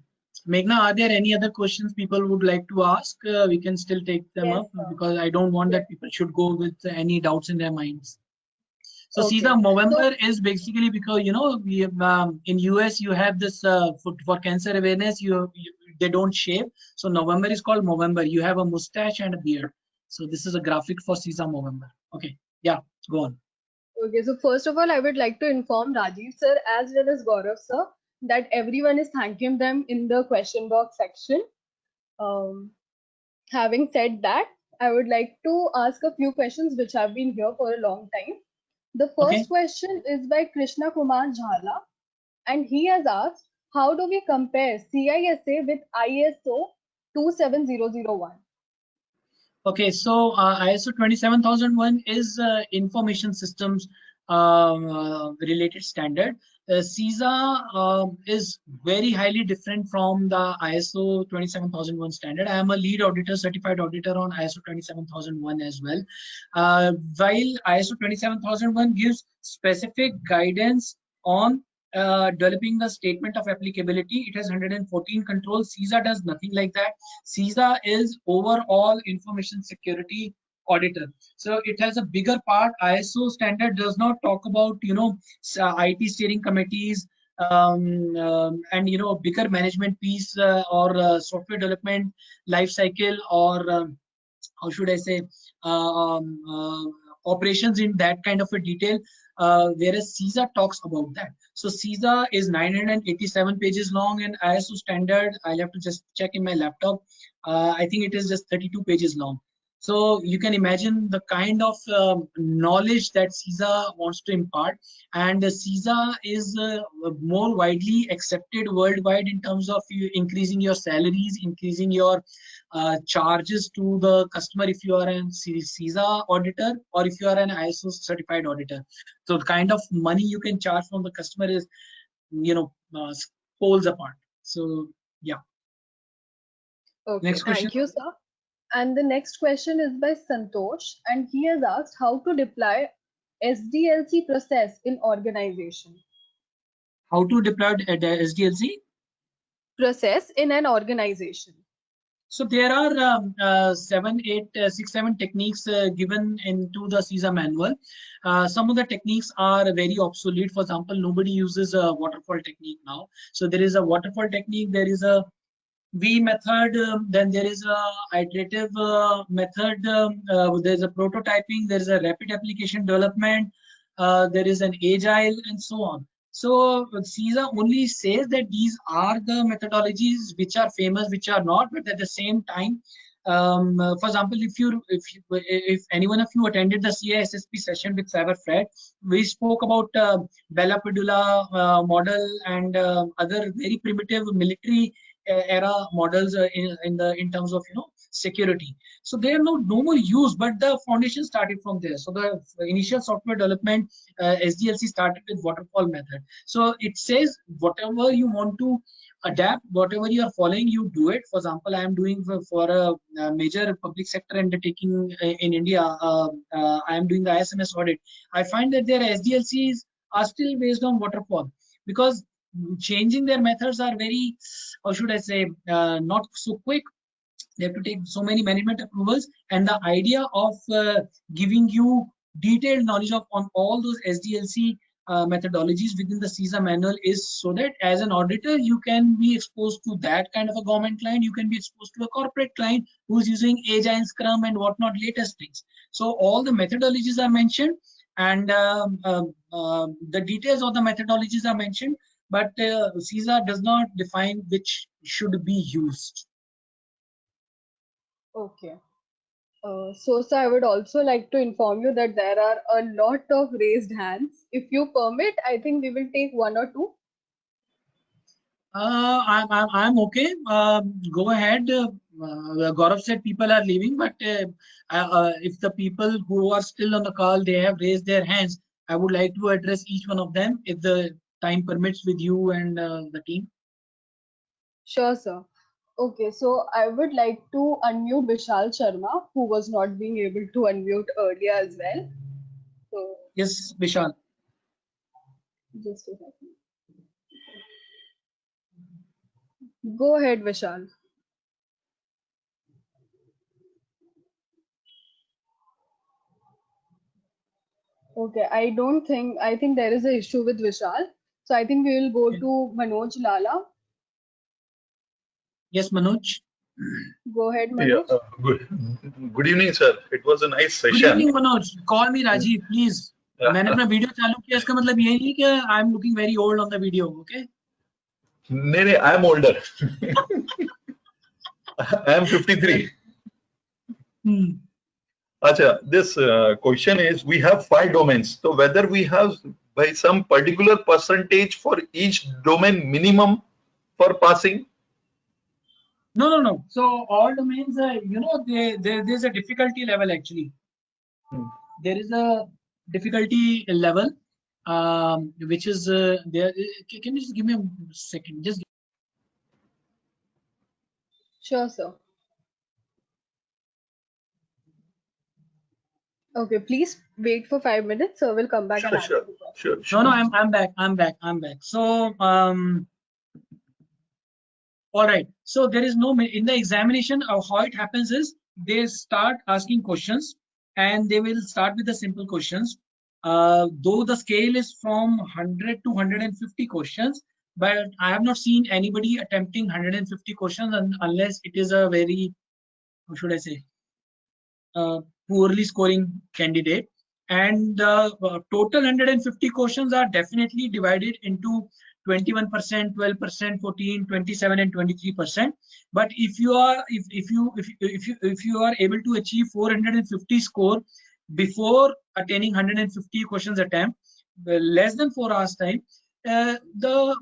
Meghna, are there any other questions people would like to ask? We can still take them up, because I don't want that people should go with any doubts in their minds. So CISA November is basically because we have, in US you have this for cancer awareness, they don't shave, so November is called Movember. You have a mustache and a beard, so this is a graphic for CISA November. Okay, yeah, go on. Okay, so first of all, I would like to inform Rajiv sir as well as Gaurav sir that everyone is thanking them in the question box section. Having said that, I would like to ask a few questions which have been here for a long time. The first question is by Krishna Kumar Jhala. and he has asked, how do we compare CISA with ISO 27001? Okay, so ISO 27001 is information systems related standard. CISA is very highly different from the ISO 27001 standard. I am a lead auditor, certified auditor on ISO 27001 as well. While ISO 27001 gives specific guidance on developing the statement of applicability, it has 114 controls. CISA does nothing like that. CISA is overall information security auditor. So it has a bigger part. ISO standard does not talk about, IT steering committees and, bigger management piece or software development life cycle or how should I say, operations in that kind of a detail, whereas CISA talks about that. So CISA is 987 pages long, and ISO standard, I'll have to just check in my laptop. I think it is just 32 pages long. So you can imagine the kind of knowledge that CISA wants to impart, and CISA is more widely accepted worldwide in terms of you increasing your salaries, increasing your charges to the customer if you are an CISA auditor or if you are an ISO certified auditor. So the kind of money you can charge from the customer is, poles apart. So yeah. Okay, next question. Thank you, sir. And the next question is by Santosh, and he has asked how to deploy SDLC process in organization. How to deploy SDLC process in an organization? So there are 6, 7 techniques given into the CISA manual. Some of the techniques are very obsolete. For example, nobody uses a waterfall technique now. So there is a waterfall technique, there is a V method, then there is a iterative method, there's a prototyping, there is a rapid application development, there is an agile, and so on. So CISA only says that these are the methodologies which are famous, which are not, but at the same time, for example, if anyone of you attended the CISSP session with Cyberfred, we spoke about Bella Padula model and other very primitive military era models in terms of security. So they are no more used, but the foundation started from there. So the initial software development SDLC started with waterfall method. So it says whatever you want to adapt, whatever you are following, you do it. For example, I am doing for a major public sector undertaking in India. I am doing the ISMS audit. I find that their SDLCs are still based on waterfall because changing their methods are very, or should I say, not so quick. They have to take so many management approvals, and the idea of giving you detailed knowledge on all those SDLC methodologies within the CISA manual is so that as an auditor you can be exposed to that kind of a government client, you can be exposed to a corporate client who's using Agile, Scrum, and whatnot latest things. So all the methodologies are mentioned, and the details of the methodologies are mentioned, but CISA does not define which should be used. Okay. So sir, I would also like to inform you that there are a lot of raised hands. If you permit, I think we will take 1 or 2. I'm okay. Go ahead. Gaurav said people are leaving, but if the people who are still on the call, they have raised their hands, I would like to address each one of them if the time permits with you and the team. Sure, sir. Okay, so I would like to unmute Vishal Sharma, who was not being able to unmute earlier as well. So yes, Vishal. Just a second. Go ahead, Vishal. Okay, I think there is an issue with Vishal. So I think we will go to Manoj Lala. Yes, Manoj. Go ahead, Manoj. Yeah, good evening, sir. It was a nice session. Good evening, Manoj. Call me Rajiv, please. मैंने अपना video चालू किया, इसका मतलब ये नहीं कि I am looking very old on the video, okay? No, I am older. I am 53. Acha, this question is, we have 5 domains. So whether we have by some particular percentage for each domain minimum for passing? No. So all domains, there's a difficulty level actually. There is a difficulty level, which is there. Can you just give me a second? Just. Sure, sir. Okay, please wait for 5 minutes, so we'll come back and answer the question. Sure. No, I'm back. So all right. So there is no in the examination. How it happens is they start asking questions, and they will start with the simple questions. Though the scale is from 100 to 150 questions, but I have not seen anybody attempting 150 questions unless it is a very, how should I say, poorly scoring candidate. And the total 150 questions are definitely divided into 21%, 12%, 14, 27, and 23%. But if you are able to achieve 450 score before attaining 150 questions attempt, less than 4 hours time, the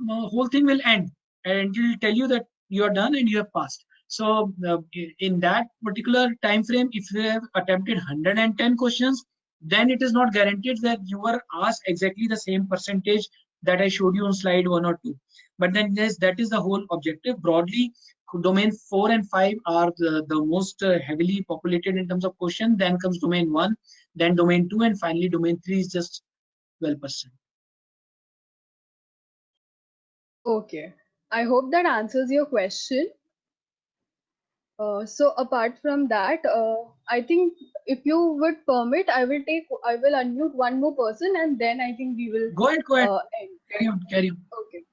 whole thing will end, and it will tell you that you are done and you have passed. So in that particular time frame, if you have attempted 110 questions, then it is not guaranteed that you were asked exactly the same percentage that I showed you on slide 1 or 2. But then yes, that is the whole objective. Broadly, domain 4 and 5 are the most heavily populated in terms of question. Then comes domain 1, then domain 2, and finally domain 3 is just 12%. Okay, I hope that answers your question. So apart from that, I think if you would permit, I will unmute one more person, and then I think we will go ahead. End. Carry on. Okay.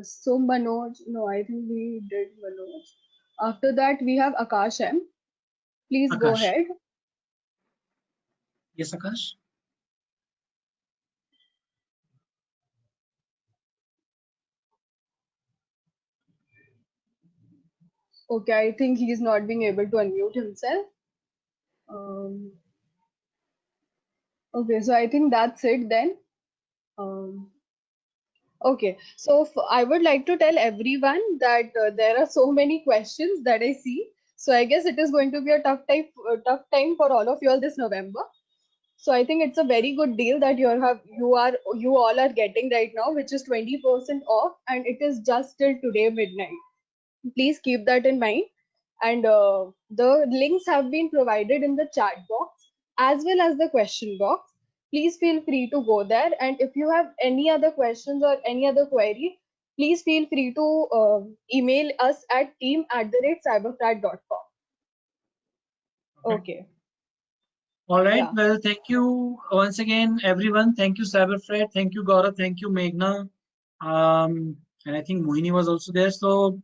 So Manoj, no, I think we did Manoj. After that, we have Akash M. Please go ahead. Yes, Akash. Okay, I think he is not being able to unmute himself. Okay, so I think that's it then. Okay, so I would like to tell everyone that there are so many questions that I see. So I guess it is going to be a tough time for all of you all this November. So I think it's a very good deal that you all are getting right now, which is 20% off, and it is just till today midnight. Please keep that in mind. And the links have been provided in the chat box as well as the question box. Please feel free to go there. And if you have any other questions or any other query, please feel free to email us at team@cyberfrat.com. Okay. All right. Yeah. Well, thank you once again, everyone. Thank you, Cyberfrat. Thank you, Gaurav. Thank you, Meghna. And I think Mohini was also there. So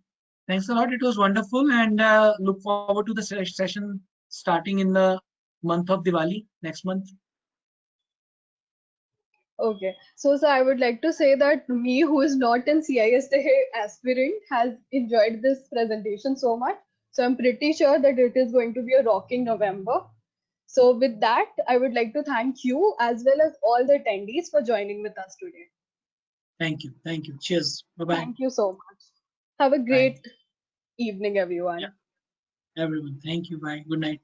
thanks a lot. It was wonderful, and look forward to the session starting in the month of Diwali next month. Okay, so I would like to say that me, who is not an CISA aspirant, has enjoyed this presentation so much. So I'm pretty sure that it is going to be a rocking November. So with that, I would like to thank you as well as all the attendees for joining with us today. Thank you. Thank you. Cheers. Bye-bye. Thank you so much. Have a great evening, everyone. Yeah. Everyone. Thank you. Bye. Good night.